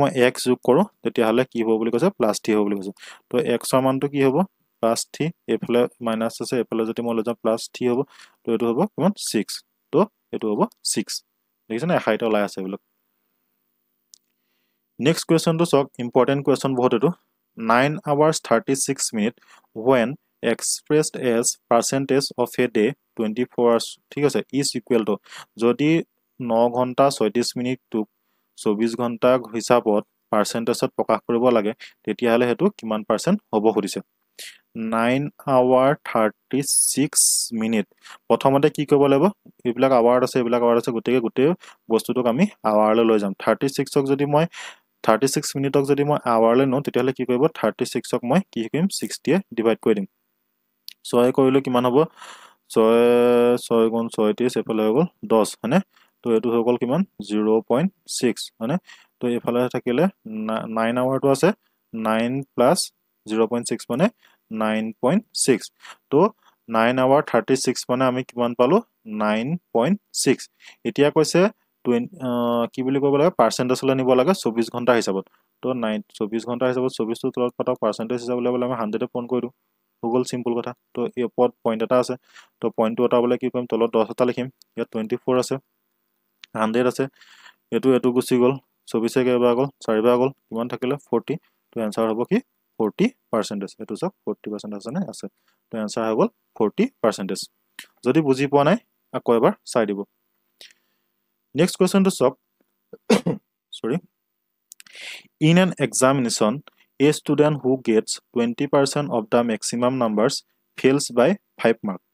মই x যোগ কৰো তেতিয়া হলে কি হ'ব বুলি কৈছে plus t হ'ব বুলি কৈছে তো x ৰ মানটো কি হ'ব plus t এফালে মাইনাস আছে এফালে যদি মই লৈ যাম plus t হ'ব তো এটো হ'ব কিমান 6 তো এটো হ'ব 6 দেখিছেনে 60 ওলাই আছে বলক নেক্সট কোৱেশ্চন তো চক ইম্পৰ্টেন্ট কোৱেশ্চন বহুত এটো 9 hours 36 minutes when expressed as percentage of a day 24 hours ঠিক আছে is equal to যদি 9 ঘন্টা 36 মিনিট টু 24 ঘন্টা হিচাপত পার্সেন্টেজত প্ৰকাশ কৰিব লাগে তেতিয়া হলে হেতু কিমান পাৰ্সেন্ট হ'ব খুদিছে 9 hour 36 minute প্ৰথমতে কি কৰিব লাগিব এইবিলাক আৱাৰ আছে গোটেই বস্তুটোক আমি আৱাৰলৈ লৈ যাম 36 ক যদি মই 36 মিনিটক যদি মই আৱাৰলৈ নো তেতিয়া হলে কি কৰিব 36 ক মই কি কৰিম 60 এ ডিভাইড কৰি দিম 6 কৰিলে কিমান হ'ব 6 গুণ 36 এফালে হৈ গল 10 হয়নে তো এটো হৈ গল কিমান 0.6 হয়নে তো এফালে থাকিলে 9 আৱাৰটো আছে 9 প্লাস 0.6 মানে 9.6 তো 9 hour 36 মানে আমি কিমান পালো 9.6 এতিয়া কৈছে কি বুলি কব লাগে পার্সেন্টেজলৈ নিব লাগে 24 ঘন্টা হিচাপত তো 24 ঘন্টা হিচাপত 24 টো তলত পাতা পার্সেন্টেজ হিচাপত লবলৈ আমি 100 এ ফোন কৰি দিও গুগল সিম্পল কথা তো এই পদ পইণ্ট এটা আছে তো পইণ্টটো উঠাবলৈ কি কৰিম তলত 10 এটা লিখিম ইয়াত 24 আছে 100 আছে এটো গুছি গল 24 এ কেইবাৰ গল 4 বাৰ গল কিমান থাকিলে 40 তো आंसर হ'ব কি 40% এটো সব 40% আছে না আছে তো आंसर হৈ গল 40% যদি বুজি পোৱা নাই আকৌ এবাৰ চাই দিব নেক্সট কোৱেশ্চন তো সব sorry in an examination a student who gets 20% of the maximum numbers fails by 5 marks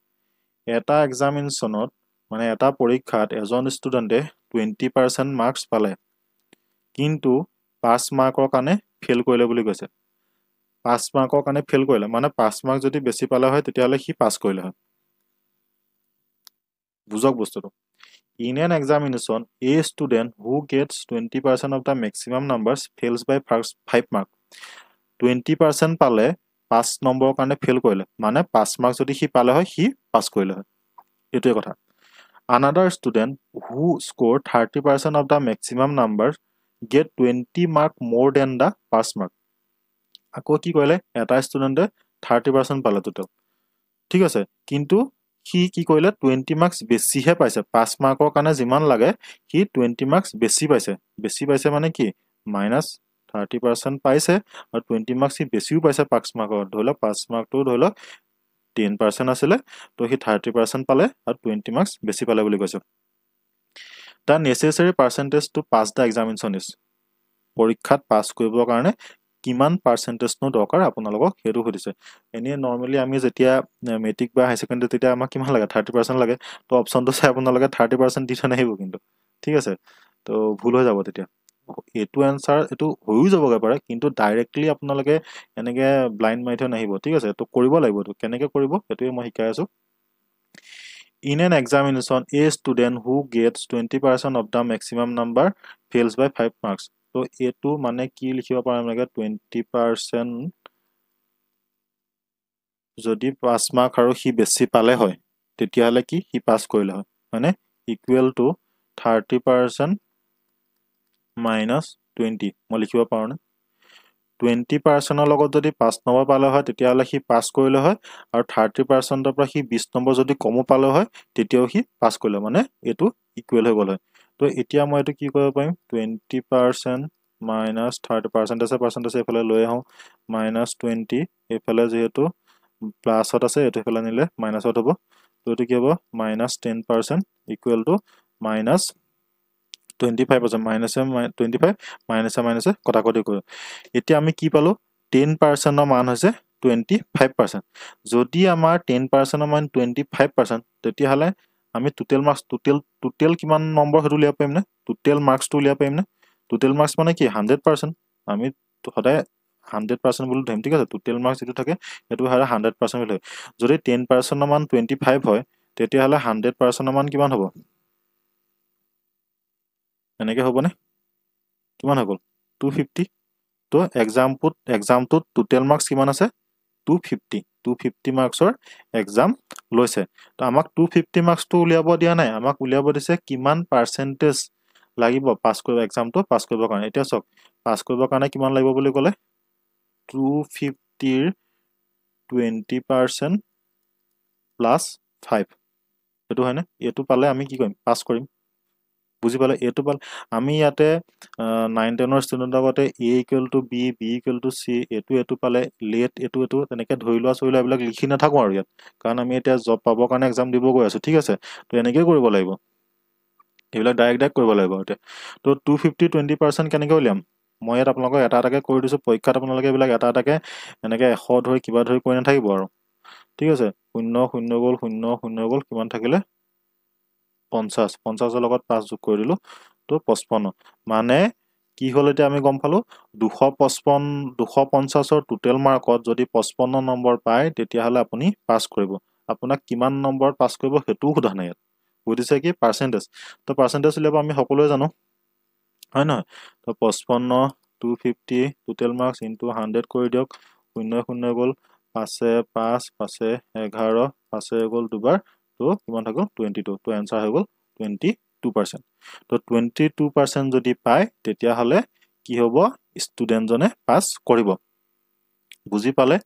এটা এক্সামিনেশনত মানে এটা পৰীক্ষাত এজন ষ্টুডেন্টে 20% মাৰ্কস পালে কিন্তু 5 মাৰ্কৰ কাৰণে ফেল কৰিলে বুলি কৈছে 5 মাৰ্কৰ কাৰণে ফেল কৰিলে মানে 5 মাৰ্ক যদি বেছি পালে হয় তেতিয়ালে সি পাস কৰিলে হয় বুজক বস্তুটো in an examination a student who gets 20% of the maximum numbers fails by 5 mark 20% পালে 5 নম্বৰ কাৰণে ফেল কৰিলে মানে 5 মাৰ্ক যদি সি পালে হয় সি পাস কৰিলে হয় এটোই কথা another student who scored 30% of the maximum numbers get 20 mark more than the pass mark আকৌ কি কইলে এটা ষ্টুডেন্টে 30% পালে টোটাল ঠিক আছে কিন্তু কি কি কইলে 20 মার্কস বেছি হে পাইছে 5 মাৰ্কৰ কাৰণে যিমান লাগে কি 20 মাৰ্কস বেছি পাইছে মানে কি -30% পাইছে আৰু 20 মাৰ্কস বেছিও পাইছে 5 মাৰ্কৰ ধৰিলা 5 মাৰ্কটো ধৰিলা 10% আছিল তো হি 30% পালে আৰু 20 মাৰ্কস বেছি পালে বুলি কৈছে the necessary percentage to pass the examination is পৰীক্ষাত পাছ কৰিবৰ কাৰণে কিমান পাৰ্চেন্টেজ নো দৰকাৰ আপোনালোকক হেতু সুধিছে এনে নৰমালি আমি যেতিয়া মেট্ৰিক বা হাই সেকেন্ডাৰী তেতিয়া আমাক কিমান লাগে 30% লাগে তো অপচনটো চাই আপোনালোকে 30% দি থৈ নাহিব কিন্তু ঠিক আছে তো ভুল হৈ যাব তেতিয়া এটো আনসাৰ এটো হৈও যাবগে পাৰে কিন্তু ডাইৰেক্টলি আপোনালোকে এনেকে ব্লাইন্ড মাৰি থৈ নাহিব ঠিক আছে তো কৰিব লাগিব তো কেনেকে কৰিব এটোৱে মই শিকাই আছো In an examination, a student who gets 20% of the maximum number fails by 5 marks. So, A2 মানে কি লিখিব পাৰো আমি 20% যদি 5 মাৰ্ক আৰু হি বেছি পালে হয় তেতিয়া হলে কি হি পাস কৰিলে হয় মানে ইকুৱেল টু 30% minus 20 মই লিখিব পাৰো না 20% লগত যদি 5 নম্বৰ পালে হয় তেতিয়া হলে হি পাস কৰিলে হয় আৰু 30% পৰা হি 20 নম্বৰ যদি কমো পালে হয় তেতিয়াও হি পাস কৰিলে মানে এটো ইকুৱেল হৈ গল হয় তো এতিয়া মই এটো কি কৰিব পাৰিম 20% minus 30% আছে পার্সেন্টেজ এফালে লৈ আহো minus 20 এফালে যেহেতু প্লাসত আছে এটো এফালে নিলে মাইনাসত হ'ব তো এটো কি হ'ব minus 10% equal to minus 25% minus 25 minus minus কটাকটি কৰি এতিয়া আমি কি পালো 10% ৰ মান হৈছে 25% যদি আমাৰ 10% ৰ মান 25% তেতিয়া হলে আমি টোটাল মাৰ্কস টোটাল কিমান নম্বৰ হেতু লিয়া পাইম না টোটাল মার্কস টু লিয়া পাইম না টোটাল মার্কস মানে কি 100% আমি সদায় 100% বুলি ধৰিম ঠিক আছে টোটাল মাৰ্কস যেটো থাকে এটো হয় 100% বুলি যদি 10% ৰ মান 25 হয় তেতিয়া হলে 100% ৰ মান কিমান হ'ব এনেকে হ'বনে কিমান হৈ গল 250 তো এক্সামটোত টোটাল মার্কস কিমান আছে 250 মাৰ্কসৰ এক্সাম লৈছে তো আমাক 250 মার্কস টো উলিয়াব দিয়া নাই আমাক উলিয়াব দিছে কিমান পার্সেন্টেজ লাগিব পাস কৰিব এক্সামটো পাস কৰিবৰ কাৰণে এতিয়া চক পাস কৰিবৰ কাৰণে কিমান লাগিব বুলি ক'লে 250 ৰ 20% প্লাস 5 এটো হয়নে এটো পালে আমি কি কৰিম পাস কৰিম বুজি পালে এটো পালে আমি ইয়াতে 9 10 ৰ ষ্টুডেন্টৰ আগতে a = b b = c এটো পালে লেট এটো তেনেকে ধৰি লোৱা চইলা এইবিলাক লিখি নাথাকো আৰু ইয়াত কাৰণ আমি এতিয়া জব পাবৰ কাৰণে এক্সাম দিব গৈ আছো ঠিক আছে তো এনেকৈ কৰিব লাগিব এইবিলাক ডাইৰেক্ট কৰিব লাগিব এতিয়া তো 250 20% কেনেকৈ উলিয়াম মই ইয়াত আপোনালোকক এটা এটাকে কৰি দিছো পৰীক্ষাত আপোনালোকে এইবিলাক এটা এটাকে এনেকে 100 ধৰি কিবা ধৰি কৰি নাথাকিব আৰু ঠিক আছে 0 0 গল 0 0 গল কিমান থাকিলে 50 50 ৰ লগত 5 যোগ কৰি দিলো তো 55 মানে কি হল এতিয়া আমি গম পালো 250 ৰ টোটাল মাৰ্কত যদি 55 নম্বৰ পায় তেতিয়া হলে আপুনি পাস কৰিব আপোনাক কিমান নম্বৰত পাস কৰিব হেতু সোধা নাই ইয়াত বুজিছে কি পাৰ্সেন্টেজ তো পাৰ্সেন্টেজ লিয়াব আমি সকলোৱে জানো হয় নহয় তো 55 250 টোটাল মাৰ্কস ইনটু 100 কৰি দিয়ক 0 0 গল 5 5 5 11 5 গল দুবাৰ তো কিমান হৈ গল 22 তো आंसर হৈ গল 22% তো 22% যদি পায় তেতিয়া হলে কি হ'ব ষ্টুডেন্ট জনে পাস কৰিব বুজি পালে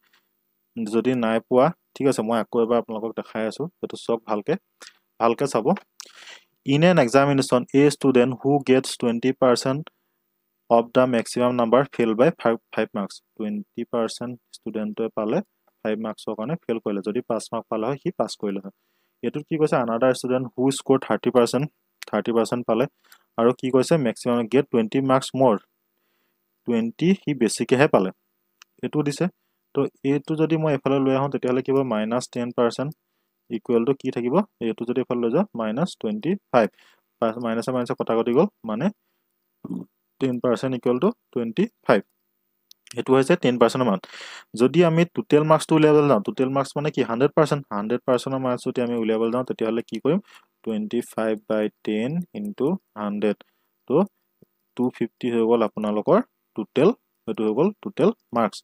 যদি নাই পোৱা ঠিক আছে মই আকৌ এবাৰ আপোনালোকক দেখাই আছো এটো চক ভালকে চাব In an examination, a student who gets 20% of the maximum number fail by 5 marks. 20% student পালে 5 marks কাৰণে fail কৰিলে যদি 5 mark পালে হয় হি পাস কৰিলে হয় এটো কি কৈছে another student who scored 30% পালে আৰু কি কৈছে maximum get 20 marks more 20 হি বেছিকে হে পালে এটো দিছে তো এটো যদি মই এফালে লৈ আহো তেতিয়া হলে কি হ'ব -10% equal to কি থাকিব এটো যদি এফালে লৈ যাও -25 মাইনাস কটাকটি গল মানে 10% equal to 25 এটো হৈছে 10% মান যদি আমি টোটাল মার্কস টো উলিয়াবলৈ যাও টোটাল মার্কস মানে কি 100% ৰ মাৰ্কস যদি আমি উলিয়াবলৈ যাও তেতিয়া হলে কি কৰিম 25/10 into 100 তো 250 হৈ গল আপোনালোকৰ টোটাল এটো হৈ গল টোটাল মাৰ্কস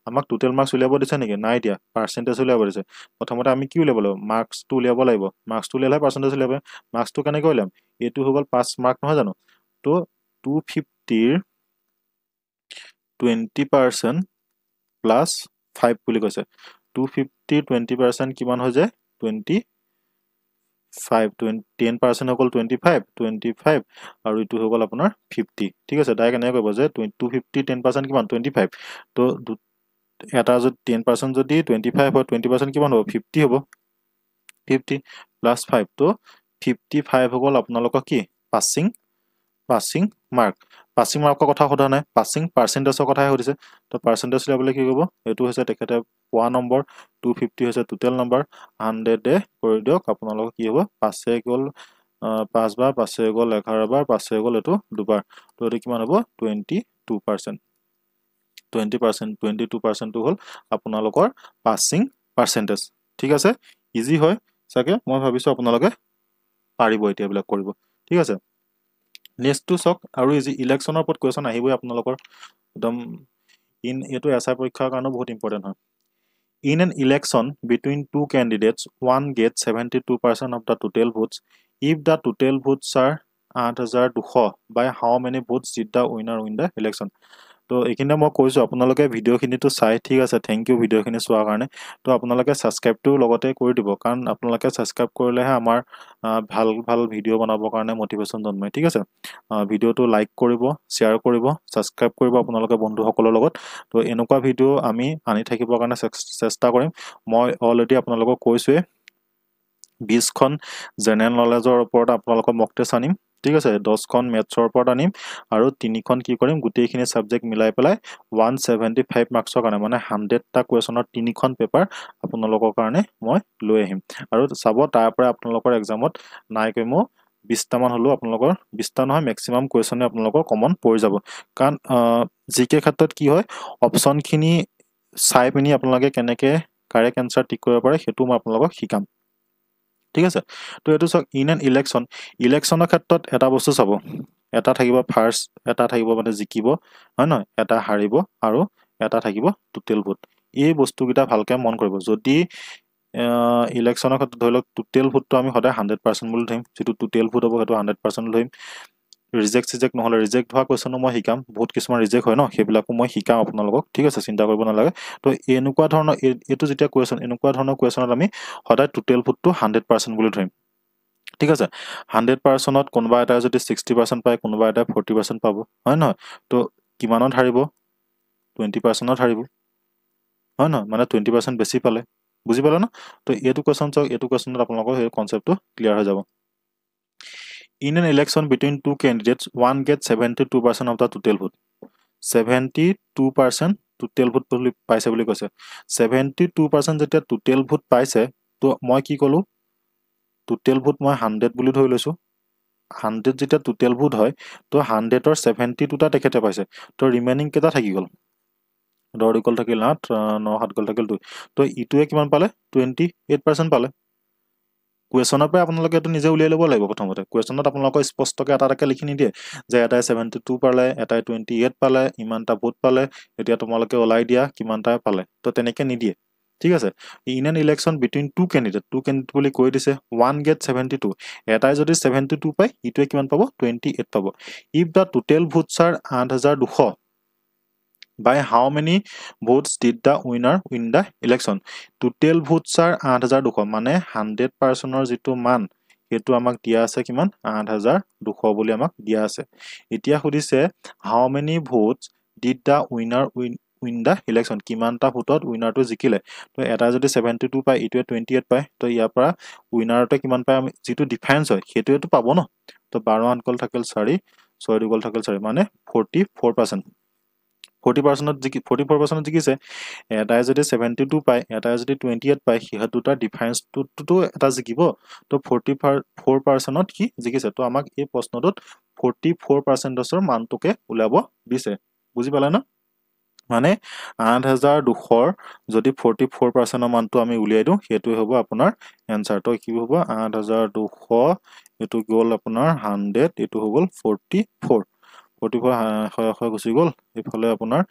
আমাক টোটাল মাৰ্কস উলিয়াব দিছে নেকি নাই দিয়া পাৰ্সেন্টেজ উলিয়াব দিছে প্ৰথমতে আমি কি উলিয়াব লাগিব মার্কস টো উলিয়াব লাগিব মার্কস টো উলিয়ালে পার্সেন্টেজ উলিয়াব মার্কস টো কেনেকৈ উলিয়াম এটো হৈ গল 5 মার্ক নহয় জানো তো 250 ৰ 20% plus 5 বুলি কৈছে 250 20% কিমান হৈ যায় 25 10% হৈ গল 25 আৰু ইটো হৈ গল আপোনাৰ 50 ঠিক আছে ডাইৰেক্ট এনে কৰিব যে 250 10% কিমান 25 তো এটা যদি 10% যদি 25 হয় 20% কিমান হ'ব 50 হ'ব 50 plus 5 তো 55 হৈ গল আপোনালোকৰ কি পাসিং মাৰ্ক পাছিং মাৰ্কৰ কথা সোধা নাই, পাছিং পাৰ্চেণ্টেজৰ কথাই সুধিছে। তো পাৰ্চেণ্টেজ উলিয়াবলৈ কি কৰিব, এইটো হৈছে তেখেতে পোৱা নম্বৰ, 250 হৈছে টোটেল নম্বৰ, 100 কৰি দিয়ক, আপোনালোকৰ কি হ'ব 5 গ'ল 5 বাৰ, 5 গ'ল 11 বাৰ, 5 গ'ল এইটো দুবাৰ, তো এইটো কিমান হ'ব 22%। 22%টো হ'ল আপোনালোকৰ পাছিং পাৰ্চেণ্টেজ। ঠিক আছে, ইজি হয় চাগে, মই ভাবিছোঁ আপোনালোকে পাৰিব এতিয়া এইবিলাক কৰিব। ঠিক আছে, নেক্সটটো চাওক, আৰু ইজি, ইলেকশ্যনৰ ওপৰত কুৱেশ্যন আহিবই আপোনালোকৰ একদম। এইটো এছআই পৰীক্ষাৰ কাৰণেও বহুত ইম্পৰ্টেণ্ট হয়। In an election between two candidates, one gets 72% of the total votes. If the total votes are 8,200, by how many votes did the winner win the election? তো এইখিনিতে মই কৈছোঁ আপোনালোকে ভিডিঅ'খিনিটো চাই, ঠিক আছে, থেংক ইউ ভিডিঅ'খিনি চোৱাৰ কাৰণে। তো আপোনালোকে ছাবস্ক্ৰাইবটো লগতে কৰি দিব, কাৰণ আপোনালোকে ছাবস্ক্ৰাইব কৰিলেহে আমাৰ ভাল ভাল ভিডিঅ' বনাবৰ কাৰণে মটিভেশ্যন জন্মায়। ঠিক আছে, ভিডিঅ'টো লাইক কৰিব, শ্বেয়াৰ কৰিব, ছাবস্ক্ৰাইব কৰিব আপোনালোকে বন্ধুসকলৰ লগত। তো এনেকুৱা ভিডিঅ' আমি আনি থাকিবৰ কাৰণে চেষ্টা কৰিম। মই অলৰেডি আপোনালোকক কৈছোঁৱেই 20খন জেনেৰেল নলেজৰ ওপৰত আপোনালোকৰ মক টেষ্ট আনিম। ঠিক আছে, 10খন মেথছৰ ওপৰত আনিম, আৰু 3খন কি কৰিম, গোটেইখিনি ছাবজেক্ট মিলাই পেলাই 175 মাৰ্কছৰ কাৰণে, মানে 100টা কুৱেশ্যনৰ 3খন পেপাৰ আপোনালোকৰ কাৰণে মই লৈ আহিম। আৰু চাব, তাৰ পৰা আপোনালোকৰ এক্সামত নাই কমেও 20টামান হ'লেও আপোনালোকৰ, 20টা নহয় মেক্সিমাম কুৱেশ্যনে আপোনালোকৰ কমন পৰি যাব। কাৰণ জিকে ক্ষেত্ৰত কি হয়, অপশ্যনখিনি চাই পিনি আপোনালোকে কেনেকৈ কাৰেক্ট এনচাৰ টিক কৰিব পাৰে সেইটো মই আপোনালোকক শিকাম। ঠিক আছে, তো এইটো চাওক, ইন এন ইলেকশ্যনৰ ক্ষেত্ৰত এটা বস্তু চাব, এটা থাকিব ফাৰ্ষ্ট, এটা থাকিব মানে জিকিব, হয় নহয়, এটা হাৰিব, আৰু এটা থাকিব টোটেল ভোট। এই বস্তুকেইটা ভালকৈ মন কৰিব। যদি ইলেকশ্যনৰ ক্ষেত্ৰত ধৰি লওক টোটেল ভোটটো আমি সদায় 100% বুলি ধৰিম, যিটো টোটেল ভোট হ'ব সেইটো 100% ধৰিম। ৰিজেক্ট নহ'লে, ৰিজেক্ট হোৱা কুৱেশ্যনো মই শিকাম, বহুত কিছুমান ৰিজেক্ট হয় ন, সেইবিলাকো মই শিকাম আপোনালোকক। ঠিক আছে, চিন্তা কৰিব নালাগে। তো এনেকুৱা ধৰণৰ এইটো যেতিয়া কুৱেশ্যন, এনেকুৱা ধৰণৰ কুৱেশ্যনত আমি সদায় টোটেল ভোটটো 100% বুলি ধৰিম। ঠিক আছে, 100%ত কোনোবা এটাই যদি 60% পায়, কোনোবা এটাই 40% পাব, হয় নহয়। তো কিমানত হাৰিব, 20%ত হাৰিব, হয় নহয়, মানে 20% বেছি পালে, বুজি পালে ন। তো এইটো কুৱেশ্যন চাওক, এইটো কুৱেশ্যনত আপোনালোকৰ সেই কনচেপ্টটো ক্লিয়াৰ হৈ যাব। In an election between two candidates, one gets 72% of the total vote. 72% total vote পাইছে বুলি কৈছে। 72% যেতিয়া টোটেল ভোট পাইছে, তো মই কি ক'লোঁ, টোটেল ভোট মই 100 বুলি ধৰি লৈছোঁ। 100 যেতিয়া টোটেল ভোট হয়, তো 100ৰ 72টা তেখেতে পাইছে। তো ৰিমেইনিং কেইটা থাকি গ'ল, 10 গ'ল থাকিল 8, 9 7 গ'ল থাকিল 2। তো ইটোৱে কিমান পালে, 28% পালে। কুৱেশ্যনৰ পৰাই আপোনালোকে এইটো নিজে উলিয়াই ল'ব লাগিব। প্ৰথমতে কুৱেশ্যনত আপোনালোকৰ স্পষ্টকৈ এটা এটাকৈ লিখি নিদিয়ে যে এটাই 72 পালে, এটাই 28 পালে, ইমানটা ভোট পালে, এতিয়া তোমালোকে ওলাই দিয়া কিমানটা পালে, তো তেনেকৈ নিদিয়ে। ঠিক আছে, in an election between two candidate বুলি কৈ দিছে, 1 gets 72, এটাই যদি 72 পায়, ইটোৱে কিমান পাব, 28 পাব। If the total votes are 8,200, by how many votes did the winner win the election? Total votes are 8,200, মানে 100%ৰ যিটো মান সেইটো আমাক দিয়া আছে কিমান, 8,200 বুলি আমাক দিয়া আছে। এতিয়া সুধিছে how many votes did the winner win the election, কিমানটা ভোটত উইনাৰটো জিকিলে। তো এটা যদি 72 পায়, ইটোৱে 28 পায়, তো ইয়াৰ পৰা উইনাৰতে কিমান পায়, আমি যিটো ডিফাৰেঞ্চ হয় সেইটোৱেতো পাব ন। তো 12 8 গ'ল থাকিল 4, 6 2 গ'ল থাকিল 4, মানে 44%। 44% জিকিছে। এটাই যদি 72 পায়, এটাই যদি 28 পায়, সিহঁত দুটাৰ ডিফাৰেঞ্চটোতো এটা জিকিব। তো 44%ত কি জিকিছে। তো আমাক এই প্ৰশ্নটোত 44%ৰ মানটোকে উলিয়াব দিছে, বুজি পালে ন। মানে 8,200ৰ যদি 44%ৰ মানটো আমি উলিয়াই দিওঁ, সেইটোৱে হ'ব আপোনাৰ এনচাৰ। তো কি হ'ব, 8,200, এইটো গ'ল আপোনাৰ 100, এইটো হৈ গ'ল 44। 44 গুচি গ'ল, এইফালে আপোনাৰ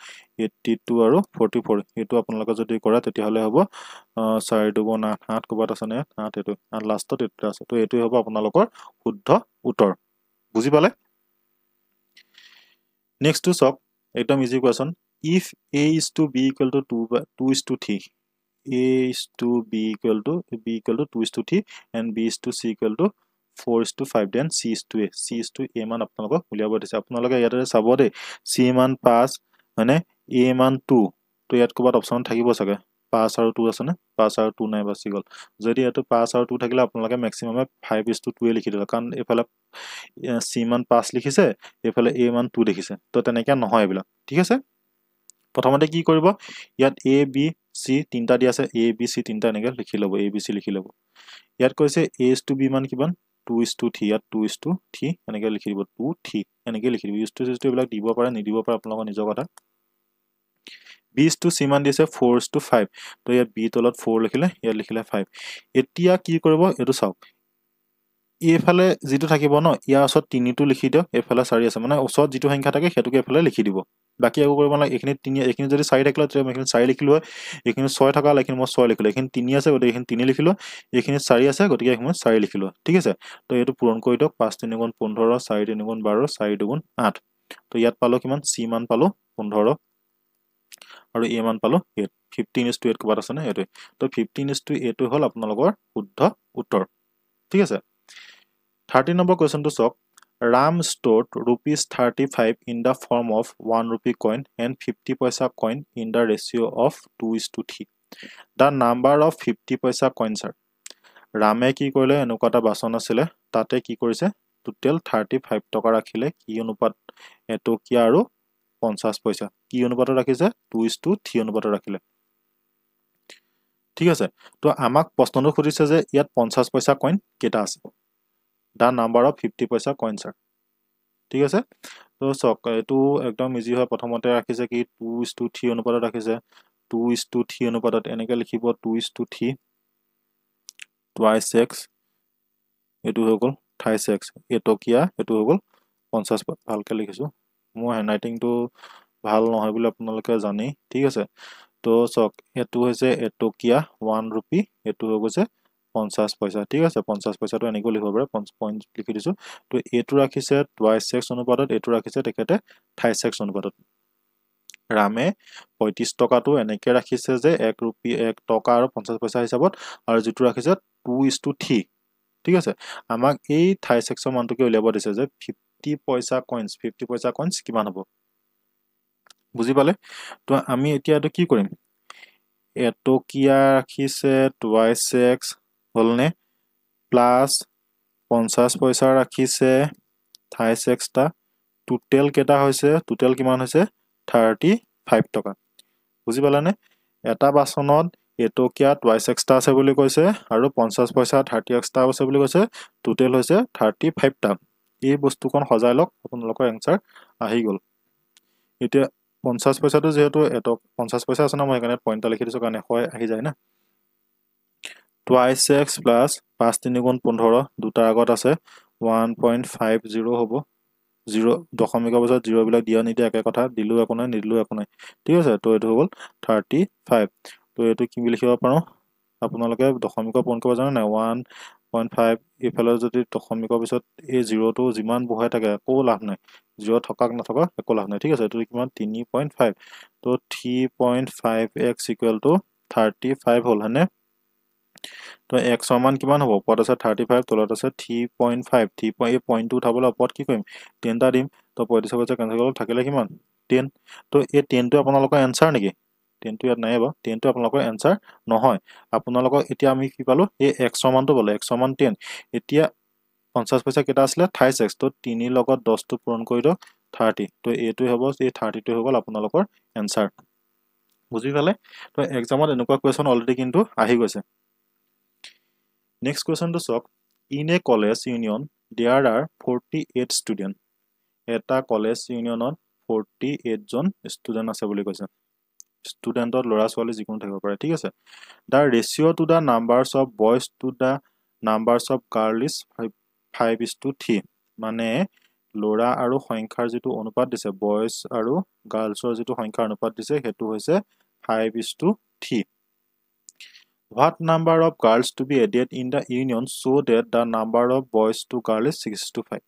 82 আৰু 44, এইটো আপোনালোকে যদি কৰে তেতিয়াহ'লে হ'ব 4 2 9 8, ক'ৰবাত আছে নে 8, এইটো লাষ্টত এইটো আছে। তো এইটোৱে হ'ব আপোনালোকৰ শুদ্ধ উত্তৰ, বুজি পালে। নেক্সটটো চাওক, একদম easy question. If A is to B equal to 2:3, A is to B equal to 2:3, and B is to C equal to 4:5, then C is to A. C is to A মান আপোনালোকক উলিয়াব দিছে। আপোনালোকে ইয়াতে চাব দেই, C মান 5, মানে A মান 2, তো ইয়াত ক'ৰবাত অপশ্যন থাকিব চাগে, 5 আৰু 2 আছেনে, 5 আৰু 2 নাই, বাচি গ'ল। যদি ইয়াতো 5 আৰু 2 থাকিলে আপোনালোকে মেক্সিমামে 5:2 লিখি দিলে, কাৰণ এইফালে c মান 5 লিখিছে এফালে a মান 2 দেখিছে তো তেনেকৈ নহয় এবিলাক ঠিক আছে প্ৰথমতে কি কৰিব ইয়াত a b c তিনটা দি আছে a b c তিনটা এনেকৈ লিখি ল'ব a b c লিখি ল'ব ইয়াত কৈছে a is to b মান কিমান 2 is to 3 ইয়াত 2 is to 3 এনেকৈ লিখি দিব 2 3 এনেকৈ লিখি দিব is to এইবিলাক দিব পাৰে নিদিব পাৰে আপোনালোকৰ নিজৰ কথা b is to c মান দিছে 4 is to 5 তো ইয়াত b তলত 4 লিখিলে ইয়াত লিখিলে 5 এতিয়া কি কৰিব এটো চাওক এফালে যেটো থাকিব ন ইয়াৰ ওচৰত 3 টো লিখি দিও এফালে 4 আছে মানে ওচৰত যেটো সংখ্যা থাকে হেতুকে এফালে লিখি দিব বাকি একো কৰিব নালাগে এখিনি 3 এখিনি যদি 4 থাকিলে তেতিয়া এখিনি 4 লিখিলো এখিনি 6 থকা এখিনি মই 6 লিখিলো এখিনি 3 আছে গতিকে এখিনি 3 লিখিলো এখিনি 4 আছে গতিকে এখিনি 4 লিখিলো ঠিক আছে তো এটো পূৰণ কৰি দিওক 5 3 গুণ 15 4 3 গুণ 12 4 2 গুণ 8 তো ইয়াত পালো কিমান c মান পালো 15 আৰু a মান পালো 8 15 is to 8 কবাত আছে না এটো তো 15 is to 8 হল আপোনালোকৰ শুদ্ধ উত্তৰ ঠিক আছে 30 number question to solve. Ram stored rupees 35 in the form of 1 rupee coin and 50 paisa coin in the ratio of 2 is to 3. The number of 50 paisa coins are. Rame ki koile enukata bason asile tate ki korise total 35 toka rakhile ki onupat eto ki aru 50 paisa ki onupat rakhise 2 is to 3 onupat rakhile ঠিক আছে তো আমাক প্ৰশ্নটো খুদিছে যে ইয়াত 50 পইচা coin কেটা আছে the number of 50 paisa coins are ঠিক আছে তো সক এটো একদম ইজি হয় প্ৰথমতে ৰাখিছে কি 2 is to 3 অনুপাতত ৰাখিছে 2 is to 3 অনুপাতত এনেকৈ লিখিব 2 is to 3 twice x এটো হৈ গল twice x এটকিয়া এটো হৈ গল 50 ভালকৈ লিখিছো মই হ্যান্ডৰাইটিং টো ভাল নহয় বুলি আপোনালোকে জানি ঠিক আছে তো সক এটো হৈছে এটকিয়া 1 rupee এটো হৈ গৈছে 50 পইচা ঠিক আছে 50 পইচাটো এনেকৈ লিখিব পাৰে 5 পইণ্ট লিখি দিছো তো এটো ৰাখিছে twice x অনুপাতত এটো ৰাখিছে তেখেতে 28 x অনুপাতত ৰামে 35 টকাটো এনেকৈ ৰাখিছে যে 1 rupee 1 টকা আৰু 50 পইচা হিচাপত আৰু যেটো ৰাখিছে 2 is to 3 ঠিক আছে আমাক এই 28 x মানটোকে উলিয়াব দিছে যে 50 পইচা কইন্স কিমান হ'ব বুজি পালে তো আমি এতিয়া এটো কি কৰিম এটকিয়া ৰাখিছে twice x হলনে প্লাস 50 পইচা ৰাখিছে 28 x টা টোটাল কেটা হৈছে টোটাল কিমান হৈছে 35 টকা বুজি পালানে এটা বাসনত এটকিয়া twice x টা আছে বুলি কৈছে আৰু 50 পইচা 30 x টা আছে বুলি কৈছে টোটাল হৈছে 35 টা এই বস্তুখন সজাই লওক আপোনালোকৰ আনসাৰ আহি গল এতিয়া 50 পইচাটো যেহেতু এটক 50 পইচা আছে না মই এখানে পইণ্ট লিখি দিছো কাৰণে হয় আহি যায় না twice x plus 5 3 গুণ 15 দুটাৰ আগত আছে 1.50 হ'ব 0 দশমিকৰ পিছত 0 বিলাক দিয়া নিদিয়া একে কথা দিলু একো নাই নিদিলু একো নাই ঠিক আছে তো এটো হ'ল 35 তো এটো কি লিখিব পাৰো আপোনালোকে দশমিকৰ পূৰণ কৰিব জানে না 1.5 ইফালে যদি দশমিকৰ পিছত এই 0 টো যিমান বহাই থাকে একো লাভ নাই 0 থকাক নথকা একো লাভ নাই ঠিক আছে এটো কিমান 3.5 তো 3.5x = 35 হ'ল হনে তো x সমান কিমান হ'ব পদ আছে 35 তলত আছে 3.5 3 এই পইণ্টটো উঠাবলৈ ওপৰত কি কৰিম 10 টা দিম তো 35 পইচা কেনসেল হ'ল থাকিলে কিমান 10 তো এই 10 টো আপোনালোকৰ আনসাৰ নেকি 10 টো ইয়াত নাই বা 10 টো আপোনালোকৰ আনসাৰ নহয় আপোনালোকৰ এতিয়া আমি কি পালো এই x সমানটো পালো x সমান 10 এতিয়া 50 পইচা কেটা আছিল 28x তো 3 লগত 10 টো পূৰণ কৰি দিও 30 তো এটো হ'ব এই 30 টো হৈ গল আপোনালোকৰ আনসাৰ বুজি পালে তো এক্সামত এনেকুৱা কোৱেশ্চন অলৰেডি কিন্তু আহি গৈছে Next question to solve. In a college union, there are 48 students. Eta college union on 48 John student আছে বুলি কৈছে studentৰ লৰা ছোৱালী যিকোনো থাকিব পাৰে ঠিক আছে the ratio to the numbers of boys to the numbers of girls is 5:3 মানে লৰা আৰু সংখ্যাৰ যেটো অনুপাত দিছে boys আৰু girlsৰ যেটো সংখ্যাৰ অনুপাত দিছে হেতু হৈছে 5:3 What number of girls to be added in the union so that the number of boys to girls is 6:5?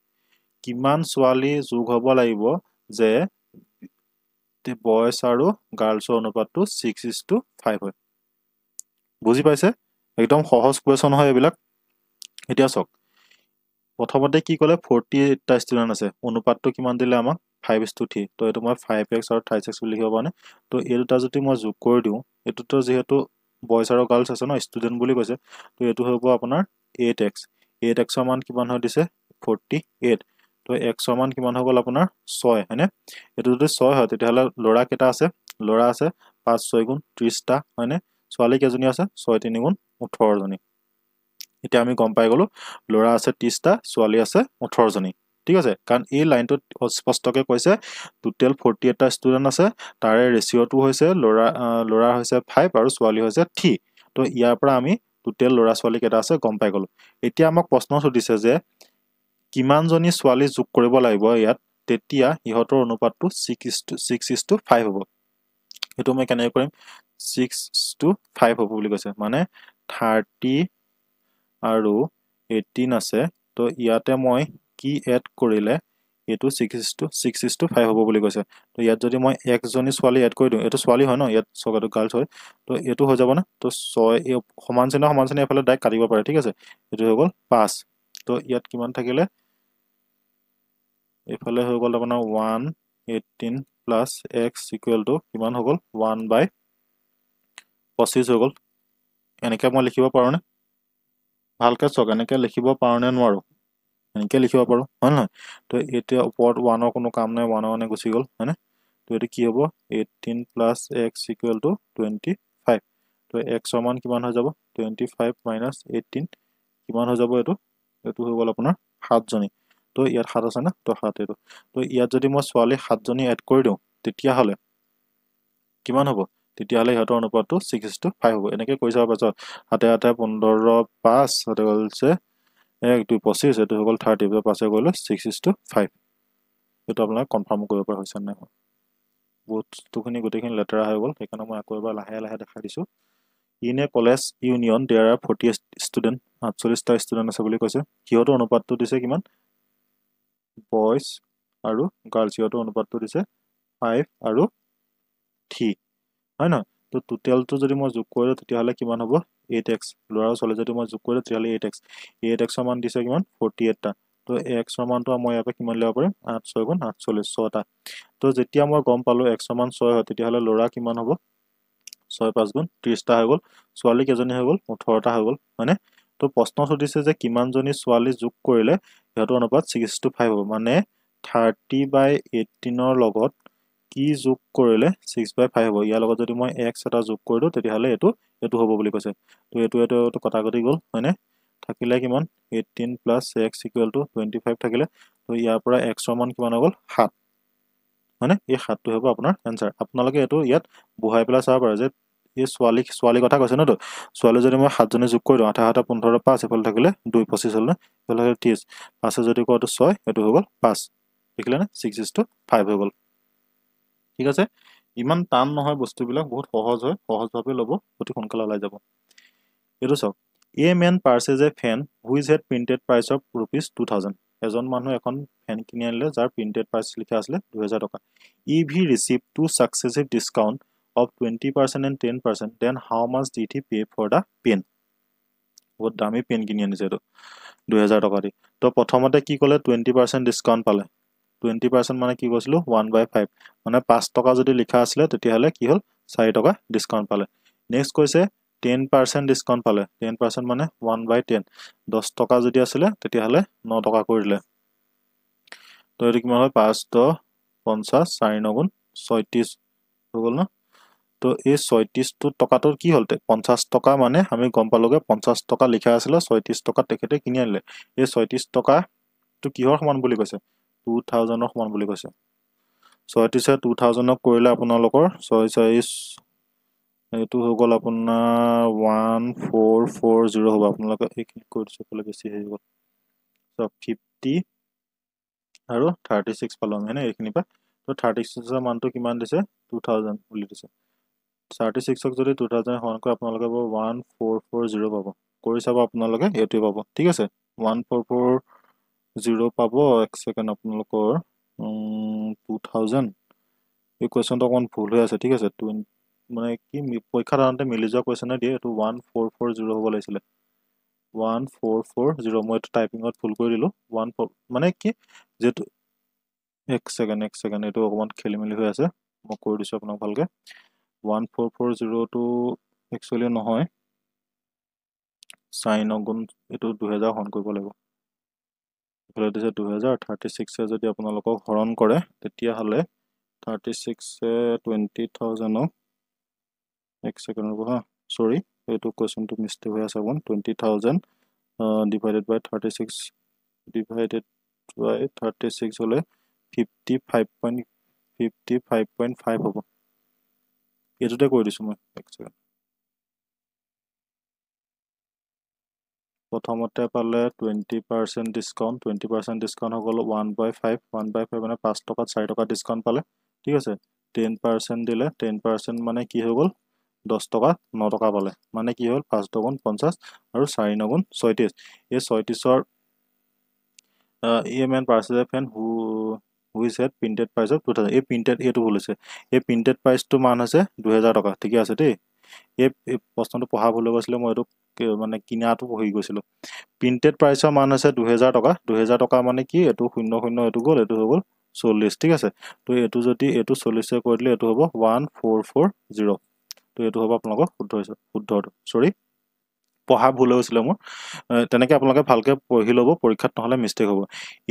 কিমান ছোৱালী যোগ হ'ব লাগিব যে the boys আৰু girlsৰ অনুপাতটো 6:5 হয় বুজি পাইছে একদম সহজ কোৱেশ্চন হয় এবিলাক এতিয়া চক প্ৰথমতে কি ক'লে 48 টা ষ্টুডেন্ট আছে অনুপাতটো কিমান দিলে আমাক 5:3 তো এটো মই 5x আৰু 30x বুলি লিখিব পানে তো এই দুটা যদি মই যোগ কৰি দিও এটোটো যেহেতু boys আৰু girls আছে ন ষ্টুডেন্ট বুলি কৈছে তো এটো হ'ব আপোনাৰ 8x 8x মান কিমান হৈ দিছে 48 তো x ৰ মান কিমান হৈ গ'ল আপোনাৰ 6 হয়নে এটো যদি 6 হয় তেতিয়াহলে লৰা কেটা আছে লৰা আছে 5 6 গুণ 30 টা হয়নে ছোৱালী কেজনী আছে 6 3 গুণ 18 জনী এতিয়া আমি গম পাই গলো লৰা আছে 30 টা ছোৱালী আছে 18 জনী ঠিক আছে কাৰণ এই লাইনটো স্পষ্টকৈ কৈছে টোটাল 48 টা ষ্টুডেন্ট আছে তাৰে ৰেশিওটো হৈছে লৰা হৈছে 5 আৰু ছোৱালী হৈছে 3 তো ইয়াৰ পৰা আমি টোটাল লৰা ছোৱালী কেটা আছে গম পাই গলো এতিয়া আমাক প্ৰশ্ন সুধিছে যে কিমান জনী ছোৱালী যোগ কৰিব লাগিব ইয়াত তেতিয়া ইহতৰ অনুপাতটো 6:5 হ'ব এটো মই কেনে কৰিম 6:5 হ'ব বুলি কৈছে মানে 30 আৰু 18 আছে তো ইয়াতে মই কি এড কৰিলে এটো 6:5 হ'ব বুলি কৈছে তো ইয়াত যদি মই এক জনী ছোৱালী এড কৰি দিও এটো ছোৱালী হয় ন ইয়াত সগটো গাৰ্লছ হয় তো এটো হৈ যাব না তো 6 সমান চিহ্ন এফালে ডাইৰেক্ট কাটিব পাৰে ঠিক আছে এটো হৈ গ'ল 5 তো ইয়াত কিমান থাকিলে এফালে হৈ গ'ল আপোনাৰ 118 প্লাস x ইকুৱেল টু কিমান হৈ গ'ল 1/25 হৈ গ'ল এনেকে মই লিখিব পাৰো নে ভালকে চক এনেকে লিখিব পাৰো নে নোৱাৰো এনেকে লিখিব পাৰো হয় নহয় তো এতিয়া ওপৰত 1 ৰ কোনো কাম নাই 1 1 গুচি গ'ল হয়নে তো এটো কি হ'ব 18 প্লাস x ইকুৱেল টু 25 তো x ৰ মান কিমান হৈ যাব 25 minus 18 কিমান হৈ যাব এটো এটো হৈ গ'ল আপোনাৰ 7 জনী তো ইয়াত 7 আছে না তো 7 এটো তো ইয়াত যদি মই ছোৱালী 7 জনী এড কৰি দিও তেতিয়া হলে কিমান হ'ব তেতিয়া হলে ইহতৰ অনুপাতটো 6:5 হ'ব এনেকে কৈ যাব পাছত হাতে হাতে 15 5 হতে গলছে 1 2 25 এটো হৈ গ'ল 30 তো পাছে গ'ল 6:5 এটো আপোনাক কনফাৰ্ম কৰিব পৰা হৈছে নাই বহুতখিনি গোটেইখিনি লেটাৰ হৈ গ'ল সেইকাৰণে মই আকৌ এবাৰ লাহে লাহে দেখাই দিছো in a college union there are 40 student 48 টা ষ্টুডেন্ট আছে বুলি কৈছে কিহতৰ অনুপাতটো দিছে কিমান বয়জ আৰু গাৰ্লছ ইহতৰ অনুপাতটো দিছে 5 আৰু 3 হয় না তো টোটালটো যদি মই যোগ কৰো তেতিয়াহলে কিমান হ'ব 8x লৰা ছোৱালী যদি মই যোগ কৰো তেতিয়াহলে 8x ৰ মান দিছে কিমান 48 টা তো x ৰ মানটো মই ইয়াতে কিমান লিখিব পাৰিম 8 6 গুণ 48 6 টা তো যেতিয়া মই গম পালো x ৰ মান 6 হয় তেতিয়াহলে লৰা কিমান হ'ব 6 5 গুণ 30 টা হৈ গ'ল ছোৱালী কেজনী হৈ গ'ল 18 টা হৈ গ'ল হয়নে তো প্ৰশ্ন সুধিছে যে কিমান জনী ছোৱালী যোগ কৰিলে ইহতৰ অনুপাত 6:5 হ'ব মানে 30/18 ৰ লগত কি যোগ কৰিলে 6/5 হ'ব ইয়াৰ লগত যদি মই x এটা যোগ কৰি দিও তেতিয়াহলে এটো হ'ব বুলি কৈছে তো এটো কটাকটি গ'ল হয়নে থাকিলে কিমান 18 plus x equal to 25 থাকিলে তো ইয়াৰ পৰা x ৰ মান কিমান হৈ গ'ল 7 মানে এই 7 টো হ'ব আপোনাৰ आंसर আপোনালোকে এটো ইয়াত বহাই পেলা চাব পাৰে যে এই ছোৱালী কথা কৈছে ন তো ছোৱালী যদি মই 7 জনী যোগ কৰি দিও 8 7 15 5 এফালে থাকিলে 2 25 হ'ল না এফালে 30 5 যদি কটো 6 এটো হৈ গ'ল 5 দেখিলে না 6:5 হৈ গ'ল ঠিক আছে ইমান টান নহয় বস্তুবিলাক বহুত সহজ হয় সহজভাৱে লব অতি সোনকালে ওলাই যাব এটো চাওক A man purchased a fan which had printed price of ₹2000 এজন মানুহ এখন ফেন কিনি আনিলে যাৰ প্ৰিন্টেড প্ৰাইস লিখা আছিল 2000 টকা if he received two successive discount of 20% and 10% then how much did he pay for the pen বহুত দামী পেন কিনি আনিছে এটো 2000 টকা দি তো প্ৰথমতে কি ক'লে 20% ডিসকাউন্ট পালে 20% মানে কি কৈছিলো 1/5 মানে 5 টকা যদি লিখা আছিল তেতিয়াহলে কি হল 4 টকা ডিসকাউন্ট পালে নেক্সট কৈছে 10% ডিসকাউন্ট পালে 10% মানে 1/10 10 টকা যদি আছিল তেতিয়াহলে 9 টকা কৰি দিলে তো এটো কিমান হয় 5 10 50 4 9 গুণ 36 হৈ গল না তো এই 36 টকাটোৰ কি হলতে 50 টকা মানে আমি গম পালোগে 50 টকা লিখা আছিল 36 টকা তেখেতে কিনি আনিলে এই 36 টকা তো কিহৰ সমান বুলি কৈছে 2000 ৰ সমান বুলি কৈছে 36 2000 ক কৰিলে আপোনালোকৰ 46 এটো হৈ গল আপোনাৰ 1440 হ'ব আপোনালোকে এইখিনি কৰি দিছে পলে বেছি হৈ গল সো 50 আৰু 36 পালম হেনে এইখিনি পা তো 36 ৰ মানটো কিমান দিছে 2000 বুলি দিছে 36 ক যদি 2000 হৰণ কৰে আপোনালোকে 1440 পাব কৰি চাব আপোনালোকে এটো পাব ঠিক আছে 1440 পাব এক সেকেন্ড আপোনালোকৰ 2000 এই কোৱেশ্চনটো অকন ভুল হৈ আছে ঠিক আছে মানে কি পৰীক্ষা দানতে মিলি যোৱা কোৱেশ্চন দিয়ে এটো 1440 হ'ব লাগিছিল 1440 মই এটো টাইপিংত ভুল কৰি দিলো 14 মানে কি যেটো এক সেকেন্ড এটো অকমান খেলিমেলি হৈ আছে মই কৰি দিছো আপোনাক ভালকে 1440 টো একচুয়ালি নহয় sin গুণ এটো 2000 হৰণ কৰিব লাগিব ইফালে দিছে 2000 36 যদি আপোনালোকক হৰণ কৰে তেতিয়া হলে 36 20,000 এক সেকেন্ড ৰব হা সৰি এইটো কোৱেশ্চনটো মিষ্টেক হৈ আছে অকণ 20,000 divided by 36 divided by 36 হলে 55.5 হ'ব এটোতে কৈ দিছো মই এক সেকেন্ড প্ৰথমতে পালে 20% ডিসকাউন্ট 20% ডিসকাউন্ট হৈ গল 1/5 1/5 মানে 5 টকাত 4 টকা ডিসকাউন্ট পালে ঠিক আছে 10% দিলে 10% মানে কি হৈ গল 10 টকা 9 টকা পালে মানে কি হল 5 দুগুণ 50 আৰু 4 9 36 এই 36ৰ EMN purchase fan who is at printed price of 2000 এই printed এটো বলিছে এই printed price টো মান আছে 2000 টকা ঠিক আছে দেই এই প্ৰশ্নটো পঢ়া ভুল গৈছিল মই এটো মানে কিনাটো পঢ়ি গৈছিল printed price ৰ মান আছে 2000 টকা মানে কি এটো 00 এটো গল এটো হৈ গল 40 ঠিক আছে তো এটো যদি এটো 40 এ কৰি দিলে এটো হ'ব 1440 তো এটো হ'ব আপোনালোকৰ শুদ্ধ সৰি পঢ়া ভুল হৈছিল মোৰ তেনেকে আপোনালোকে ভালকে পঢ়ি লব পৰীক্ষাত নহলে মিষ্টেক হ'ব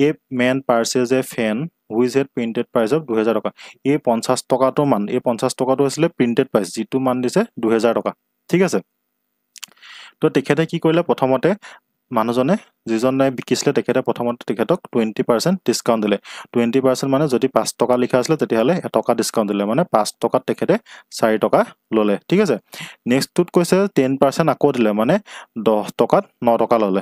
এই man purchase a fan whose had printed price of 2000 টকা এই 50 টকাটো মান এই 50 টকাটো আছিল প্ৰিন্টেড প্ৰাইস যেটো মান দিছে 2000 টকা ঠিক আছে তো তেখেতে কি কৰিলে প্ৰথমতে মানুহজনে যিজনে বিকিছিলে তেখেতে প্ৰথমতে তেখেতক 20% ডিসকাউন্ট দিলে 20% মানে যদি 5 টকা লিখা আছিল তেতিয়া হলে 1 টকা ডিসকাউন্ট দিলে মানে 5 টকাত তেখেতে 4 টকা ললে ঠিক আছে নেক্সট টুত কৈছে 10% আকৌ দিলে মানে 10 টকাত 9 টকা ললে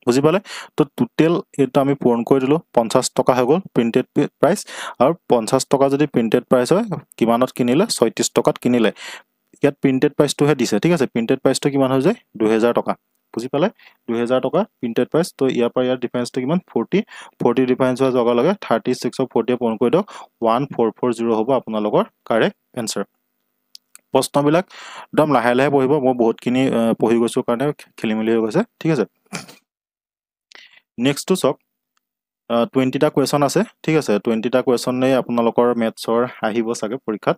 বুজি পালে তো টোটাল এটা আমি পূৰণ কৰি দিলো 50 টকা হৈ গল প্ৰিন্টেড প্ৰাইস আৰু 50 টকা যদি প্ৰিন্টেড প্ৰাইস হয় কিমানত কিনিলে 36 টকাত কিনিলে ইয়াত প্ৰিন্টেড প্ৰাইসটোহে দিছে ঠিক আছে প্ৰিন্টেড প্ৰাইসটো কিমান হৈ যায় 2000 টকা বুজি পালে 2000 টকা প্ৰিন্টেড প্ৰাইস তো ইয়াৰ পৰা ইয়াৰ ডিফাৰেন্সটো কিমান 40 ডিফাৰেন্স হোৱা জগা লাগে 36 অফ 40 পূৰণ কৰি দিয়ক 1440 হ'ব আপোনালোকৰ কাৰেক্ট এনসাৰ প্ৰশ্নবিলাক একদম লাহে লাহে পঢ়িব মই বহুতখিনি পঢ়ি গৈছো কাৰণে খেলিমেলি হৈ গৈছে ঠিক আছে নেক্সট টু সক 20টা কোৱেশ্চন আছে ঠিক আছে 20টা কোৱেশ্চনে আপোনালোকৰ মেথছৰ আহিব সাগে পৰীক্ষাত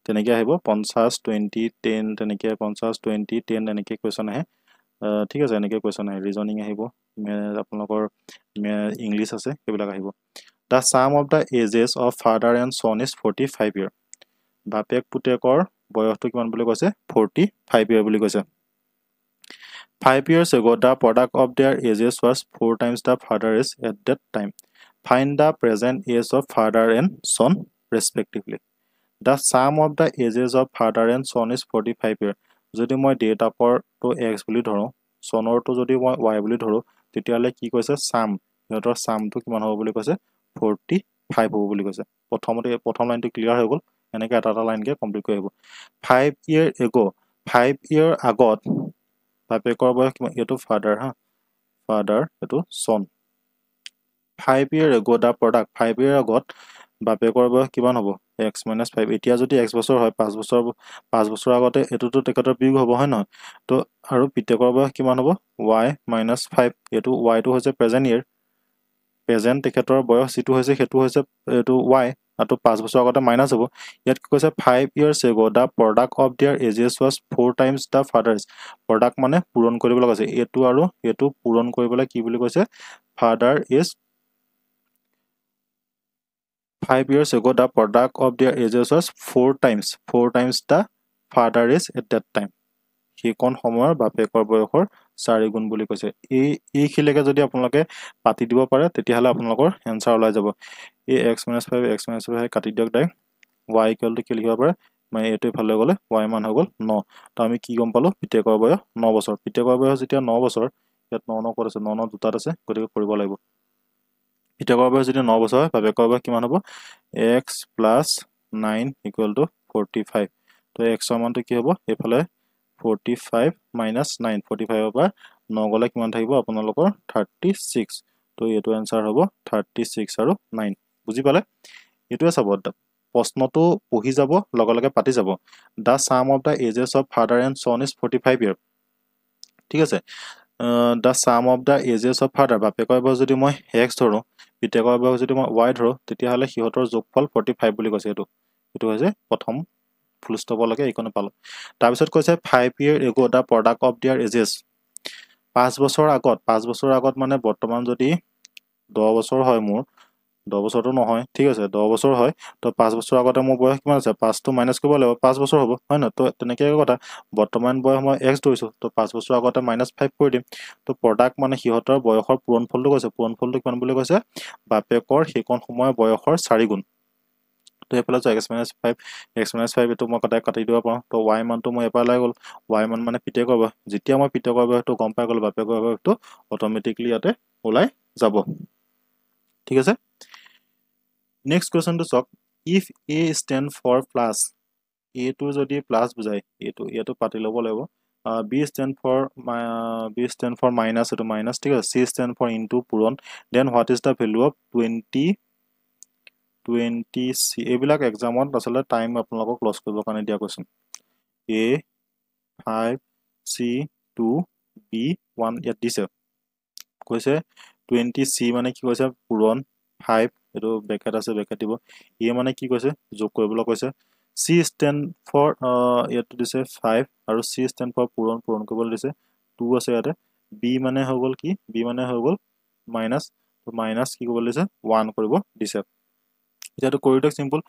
তেনেকৈ আহিব 50 20 10 তেনেকৈ 50 20 10 তেনেকৈ কোৱেশ্চন আহে ঠিক আছে এনেকৈ কোৱেশ্চন আহে ৰিজনিং আহিব আপোনালোকৰ ইংলিশ আছে সেইবিলাক আহিব the sum of the ages of father and son is 45 year বাপেক পুতেকৰ বয়সটো কিমান বুলি কৈছে 45 ইয়াৰ বুলি কৈছে 5 years ago, the product of their ages was 4 times the father age at that time. Find the present age of father and son, respectively. The sum of the ages of father and son is 45 years. যদি মই date upৰ to x বুলি ধৰো sonৰ to যদি মই y বুলি ধৰো তেতিয়ালে কি কৈছে sum ইহঁতৰ sum to কিমান হ'ব বুলি কৈছে 45 হ'ব বুলি কৈছে প্ৰথম লাইনটো ক্লিয়াৰ হৈ গল এনেকৈ এটা লাইন কে কমপ্লিট কৰি হ'ব 5 year ago 5 year আগত বাপেকৰ বয়স কিমান এটো ফাদাৰ হা ফাদাৰ এটো সন 5 year ago the product 5 year আগত বাপেকৰ বয়স কিমান হ'ব x - 5 এতিয়া যদি x বছৰ হয় 5 বছৰ আগতে এটোটো তেখেতৰ বিয়োগ হ'ব হয় নহয় তো আৰু পিতেকৰ বয়স কিমান হ'ব y - 5 এটো y টো হৈছে প্ৰেজেন্ট ইয়াৰ প্ৰেজেন্ট তেখেতৰ বয়স যেটো হৈছে হেতু হৈছে এটো y আটো 5 বছৰ আগতে মাইনাস হ'ব ইয়াত কি কৈছে 5 years ago the product of their ages was 4 times the father's product মানে পূৰণ কৰিবলৈ কৈছে এটো আৰু এটো পূৰণ কৰিবলৈ কি বুলি কৈছে father is 5 years ago the product of their ages was 4 times the father is at that time কোন সময়ৰ বাপেকৰ বয়সৰ 4 গুণ বুলি কৈছে এই খিলেকে যদি আপোনালোকে পাতি দিব পাৰে তেতিয়া হলে আপোনালোকৰ এনসাৰ ওলাই যাব এই x - 5 কাটি দিয়ক ডাই y = কি লিখিব পাৰে মানে এটো ভালে গলে y মান হৈ গল 9 তো আমি কি গম পালো পিতেকৰ বয়স 9 বছৰ পিতেকৰ বয়স যেতিয়া 9 বছৰ ইয়াত 9 ক'ত আছে 9 দুটাত আছে গতিকে কৰিব লাগিব পিতেকৰ বয়স যেতিয়া 9 বছৰ হয় বাপেকৰ বয়স কিমান হ'ব x + 9 = 45 তো x ৰ মানটো কি হ'ব এফালে 45 - 9 45 পৰা 9 গলে কিমান থাকিব আপোনালোকৰ 36 তো এটো এনসাৰ হ'ব 36 আৰু 9 বুজি পালে এটোৱে চাব প্ৰশ্নটো পঢ়ি যাব লগে লগে পাতি যাব the sum of the ages of father and son is 45 year ঠিক আছে the sum of the ages of father বাপেকৰ বয়স যদি মই x ধৰো পিতেকৰ বয়স যদি মই y ধৰো তেতিয়া হলে সিহঁতৰ যোগফল 45 বুলি কৈছে এটো হৈছে প্ৰথম ফুল ষ্টপ লকে এইকনে পালো তাৰ পিছত কৈছে 5 year ago the product of their ages 5 বছৰ আগত মানে বৰ্তমান যদি 10 বছৰ হয় মোৰ 10 বছৰটো নহয় ঠিক আছে 10 বছৰ হয় তো 5 বছৰ আগতে মোৰ বয়স কিমান আছে 5 টো মাইনাস কৰিব লাগিব 5 বছৰ হ'ব হয় না তো তেনেকৈ কথা বৰ্তমান বয়স মই x ধৰিছো তো 5 বছৰ আগতে -5 কৰি দিম তো প্ৰডাক্ট মানে সিহঁতৰ বয়সৰ পূৰণফলটো কৈছে পূৰণফলটো কিমান বুলি কৈছে বাপেকৰ সেইকণ সময়ৰ বয়সৰ 4 গুণ তো এইফালে x - 5 এটো মই কাটি দিব পাৰোঁ তো y মানটো মই এপাৰ লাই গ'ল y মান মানে পিতেকৰ বয়স যেতিয়া মই পিতেকৰ বয়সটো গম পাই গ'ল বাপেকৰ বয়সটো অটোমেটিকলি ইয়াতে ওলাই যাব ঠিক আছে নেক্সট কোৱেশ্চনটো চাওক if a stand for plus a টো যদি প্লাস বুজায় এটো পাতি ল'ব লাগিব b stand for minus এটো মাইনাস ঠিক আছে c stand for into পূৰণ then what is the value of 20 c এইবিলাক এক্সামত আসলে টাইম আপোনালোকক ক্লোজ কৰিবৰ কাৰণে দিয়া কোৱেশ্চন a 5 c 2 b 1 ইয়াত দিছে কৈছে 20 c মানে কি কৈছে পূৰণ 5 এটো ব্ৰেকেট আছে ব্ৰেকেট দিব a মানে কি কৈছে যোগ কৰিবলৈ কৈছে c stand for ইয়াত দিছে 5 আৰু c stand for পূৰণ কৰিবলৈ দিছে 2 আছে ইয়াতে b মানে হৈ গল কি b মানে হৈ গল মাইনাস তো মাইনাস কি কৰিবলৈ দিছে 1 কৰিব দিছে এটাটো কৰি দিয়ক সিম্পল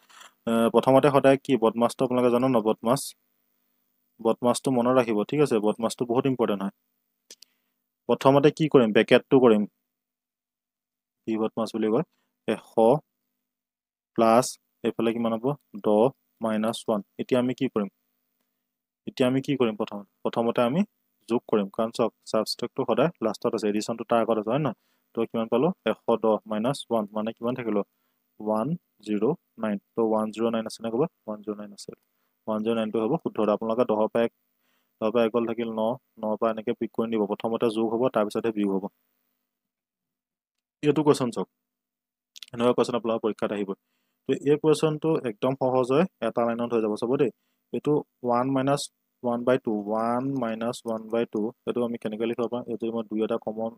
প্ৰথমতে সদায় কি বদমাসটো আপোনালোকে জানো ন বদমাসটো মনত ৰাখিব ঠিক আছে বদমাসটো বহুত ইম্পৰ্টেন্ট হয় প্ৰথমতে কি কৰিম ব্ৰেকেটটো কৰিম কি বদমাস বুলি কয় 100 প্লাস এফালে কিমান হ'ব 10 মাইনাস 1 এতিয়া আমি কি কৰিম প্ৰথমতে আমি যোগ কৰিম কাৰণ চক সাবট্ৰেক্টটো সদায় লাষ্টত আছে এডিশনটো তাৰ আগত আছে হয় না তো কিমান পালো 110 মাইনাস 1 মানে কিমান থাকিল 109 তো 109 আছে না কবা 109 আছে 109 টো হ'ব শুদ্ধ আপোনালোকে 10 পাই গল থাকিল 9 পাই এনেকে পিক কৰি দিব প্ৰথমতে যোগ হ'ব তাৰ পিছতে বিয়োগ হ'ব এটো কোৱেশ্চন চক এনেকুৱা কোৱেশ্চন আপোনালোকৰ পৰীক্ষাত আহিব তো এই কোৱেশ্চনটো একদম সহজ হয় এটা লাইনত হৈ যাব সব দেই এটো 1 minus 1/2 1 minus 1/2 এটো আমি কেনেকৈ লিখিব পাম এটো মই দুই এটা কমন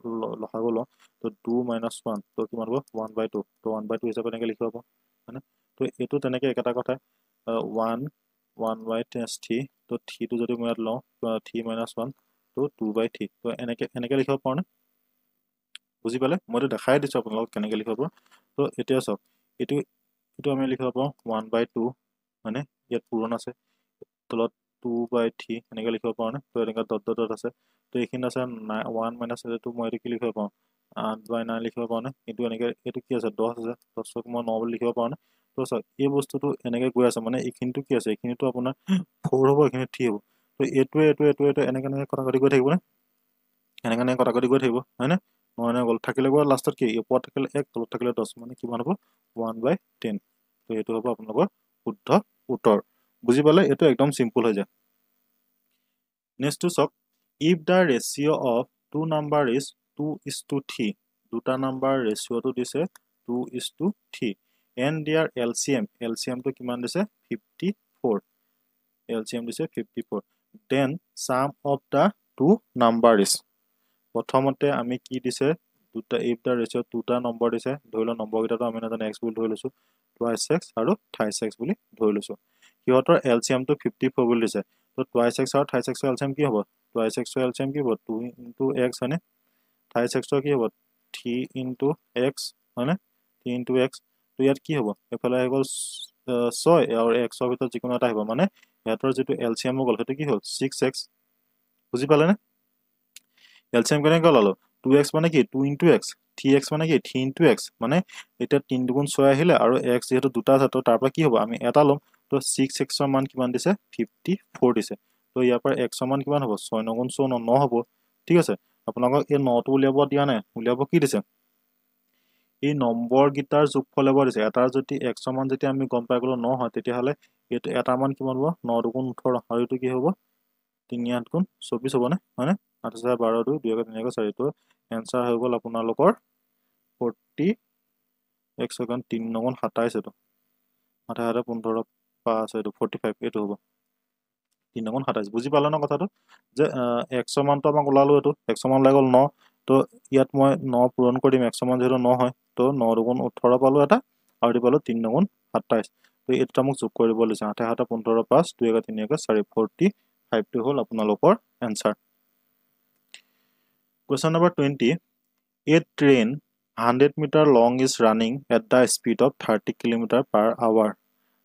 লগাব ল তো 2 minus 1 তো কিমান হ'ব 1/2 তো 1/2 হিচাপে কেনেকৈ লিখিব পাম মানে তো এটো তেনেকৈ একটা কথা 1 1/3 তো 3 টো যদি মই ইয়াত লওঁ 3 minus 1 তো 2/3 তো এনেকৈ লিখিব পাৰো না বুজি পালে মইতো দেখাই দিছো আপোনালোকক কেনেকৈ লিখিব পাৰো তো এতিয়া চাওক এটো আমি লিখিব পাৰো 1/2 মানে ইয়াত পূৰণ আছে তলত 2/3 এনেকৈ লিখিব পাৰো না তো এনেকৈ ডট আছে তো এইখিনি আছে 1 minus এটো মই এটো কি লিখিব পাৰো 8/9 লিখিব পাৰো না কিন্তু এনেকৈ এটো কি আছে 10 আছে 10ক মই 9 বুলি লিখিব পাৰো না তো চাওক এই বস্তুটো এনেকৈ গৈ আছে মানে এইখিনিটো কি আছে এইখিনিটো আপোনাৰ 4 হ'ব এইখিনি 3 হ'ব তো এটো এনেকৈ কটাকটি গৈ থাকিব না এনেকৈ কটাকটি গৈ থাকিব হয় না মানে গল থাকিলে গৈ লাষ্টত কি ওপৰত থাকিলে 1 তলত থাকিলে 10 মানে কিমান হ'ব 1/10 তো এটো হ'ব আপোনালোকৰ শুদ্ধ উত্তৰ বুজি পালে এটো একদম সিম্পল হৈ যায় নেক্সট টু চক if the ratio of two number is 2:3 দুটা নাম্বাৰ ৰেশিওটো দিছে 2:3 and their LCM তো কিমান দিছে 54 LCM দিছে 54 then sum of the two number is প্ৰথমতে আমি কি দিছে দুটা if the ratio দুটা নম্বৰ দিছে ধৰিলো নম্বৰ কেইটাটো আমি নাজানো x বুলি ধৰি লৈছো twice x আৰু thrice x বুলি ধৰি লৈছো সিহঁতৰ LCM টো 54 বুলি দিছে তো twice x আৰু thrice x ৰ LCM কি হ'ব twice x ৰ LCM কি হ'ব 2 into x হয়নে thrice x ৰ কি হ'ব 3 into x হয়নে 3 into x তো ইয়াত কি হ'ব এফালে আহি গ'ল 6 আৰু x ৰ ভিতৰত যিকোনো এটা আহিব মানে ইয়াতৰ যেটো LCM গ'ল সেইটো কি হ'ল 6x বুজি পালে নে LCM কেনেকৈ ওলালো 2x মানে কি 2 into x 3x মানে কি 3 into x মানে এটা 3 দুগুণ 6 আহিলে আৰু x যেহেতু দুটা আছে তো তাৰ পৰা কি হ'ব আমি এটা লম তো 6x ৰ মান কিমান দিছে 54 দিছে তো ইয়াৰ পৰা x ৰ মান কিমান হ'ব 6 9 গুণ 6 9 হ'ব ঠিক আছে আপোনালোকক এই 9 টো উলিয়াব দিয়া নাই উলিয়াব কি দিছে এই নম্বৰ গিটাৰ যোগফল হ'ব দিছে এটাৰ যদি x ৰ মান যেতিয়া আমি গম পাই গলো 9 হয় তেতিয়া হলে এটো এটা মান কিমান হ'ব 9 দুগুণ 18 আৰু এটো কি হ'ব 3 8 গুণ 24 হ'ব নে হয়নে 8012 2 2 3 4 তো आंसर হৈ গল আপোনালোকৰ 40 1 সেকেন্ড 3 9 27 এটো 18 15 5 এটো 45 এটো হ'ব 3 9 27 বুজি পালে না কথাটো যে x ৰ মানটো আমাক ওলালো এটো x ৰ মান লাগি গল 9 তো ইয়াত মই 9 পূৰণ কৰি দিম x ৰ মান যেটো 9 হয় তো 9 দুগুণ 18 পালো এটা আৰু দি পালো 3 9 27 তো এটা মোক যোগ কৰিব লৈছে 8 15 5 2 3 4 45 টো হ'ল আপোনালোকৰ answer Question number 20. A train 100 meter long is running at the speed of 30 kilometer per hour.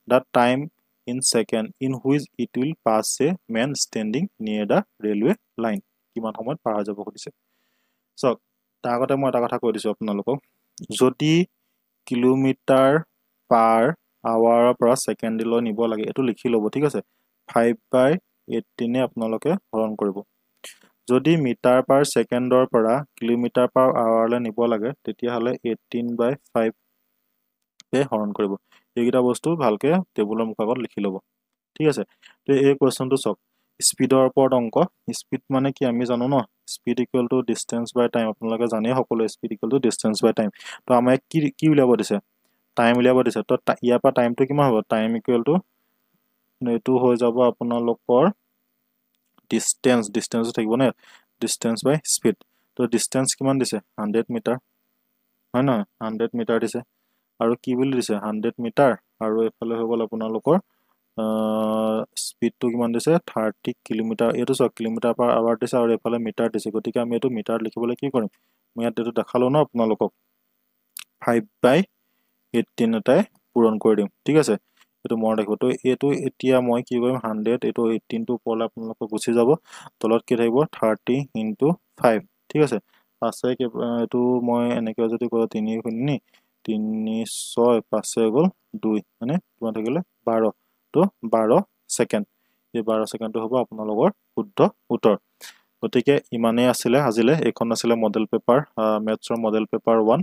The time in second in which it will pass a man standing near the railway line. কিমান সময়ত পাৰ হৈ যাব খুজিছে so তাৰ আগতে মই এটা কথা কৈ দিছো আপোনালোকক যদি কিলোমিটাৰ পাৰ আৱাৰৰ পৰা সেকেন্ডলৈ নিব লাগে এটো লিখি লব ঠিক আছে 5/18 এ আপোনালোকে হৰণ কৰিব যদি মিটাৰ পাৰ সেকেন্ডৰ পৰা কিলোমিটাৰ পাৰ আৱাৰলৈ নিব লাগে তেতিয়া হলে 18/5 এ হৰণ কৰিব এইগিটা বস্তু ভালকে টেবুলৰ মুখত লিখি লব ঠিক আছে তো এই কোৱেশ্চনটো চক স্পিডৰ ওপৰত অংক স্পিড মানে কি আমি জানো ন speed equal to distance by time আপোনালোকে জানে সকলো speed equal to distance by time তো আমাক কি উলিয়াব দিছে টাইম উলিয়াব দিছে তো ইয়াৰ পৰা টাইমটো কিমান হ'ব টাইম ইকুৱেল টু এটো হৈ যাব আপোনালোকৰ ডিসটেন্স থাকিব না ডিসটেন্স বাই স্পিড তো ডিসটেন্স কিমান দিছে 100 মিটাৰ হয় না 100 মিটাৰ দিছে আৰু কি বুলি দিছে 100 মিটাৰ আৰু এফালে হৈ গল আপোনালোকৰ স্পিডটো কিমান দিছে 30 কিলোমিটাৰ এটো 100 কিলোমিটাৰ পাৰ আৱাৰ দিছে আৰু এফালে মিটাৰ দিছে গতিকে আমি এটো মিটাৰ লিখিবলৈ কি কৰিম মই ইয়াত এটো দেখালো ন আপোনালোকক 5/18 এটাই পূৰণ কৰি দিম ঠিক আছে এটো মই দেখাব তো এটো এতিয়া মই কি কৰিম 100 এটো 18 টো পলে আপোনালোকক গুছি যাব তলত কি থাকিব 30 * 5 ঠিক আছে পাছে এটো মই এনেকৈ যদি কৰো 3 শুনি 3 6 5 গল 2 মানে কিমান থাকিলে 12 তো 12 সেকেন্ড এই 12 সেকেন্ডটো হ'ব আপোনালোকৰ শুদ্ধ উত্তৰ গতিকে ইমানে আছিল আজিলে এখন আছিল মডেল পেপাৰ মেথছৰ মডেল পেপাৰ 1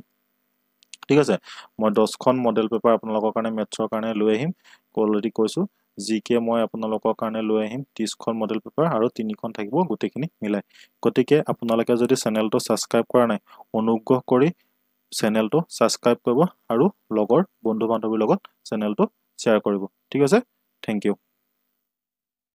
ঠিক আছে মই 10খন মডেল পেপাৰ আপোনালোকৰ কাৰণে মেথছৰ কাৰণে লৈ আহিম অলৰেডি কৈছো জিকে মই আপোনালোকৰ কাৰণে লৈ আহিম 30খন মডেল পেপাৰ আৰু 3খন থাকিব গোটেইখিনি মিলাই গতিকে আপোনালোকে যদি চেনেলটো সাবস্ক্ৰাইব কৰা নাই অনুগ্ৰহ কৰি চেনেলটো সাবস্ক্ৰাইব কৰিব আৰু লগৰ বন্ধু বান্ধৱীৰ লগত চেনেলটো শ্বেয়াৰ কৰিব ঠিক আছে থ্যাংক ইউ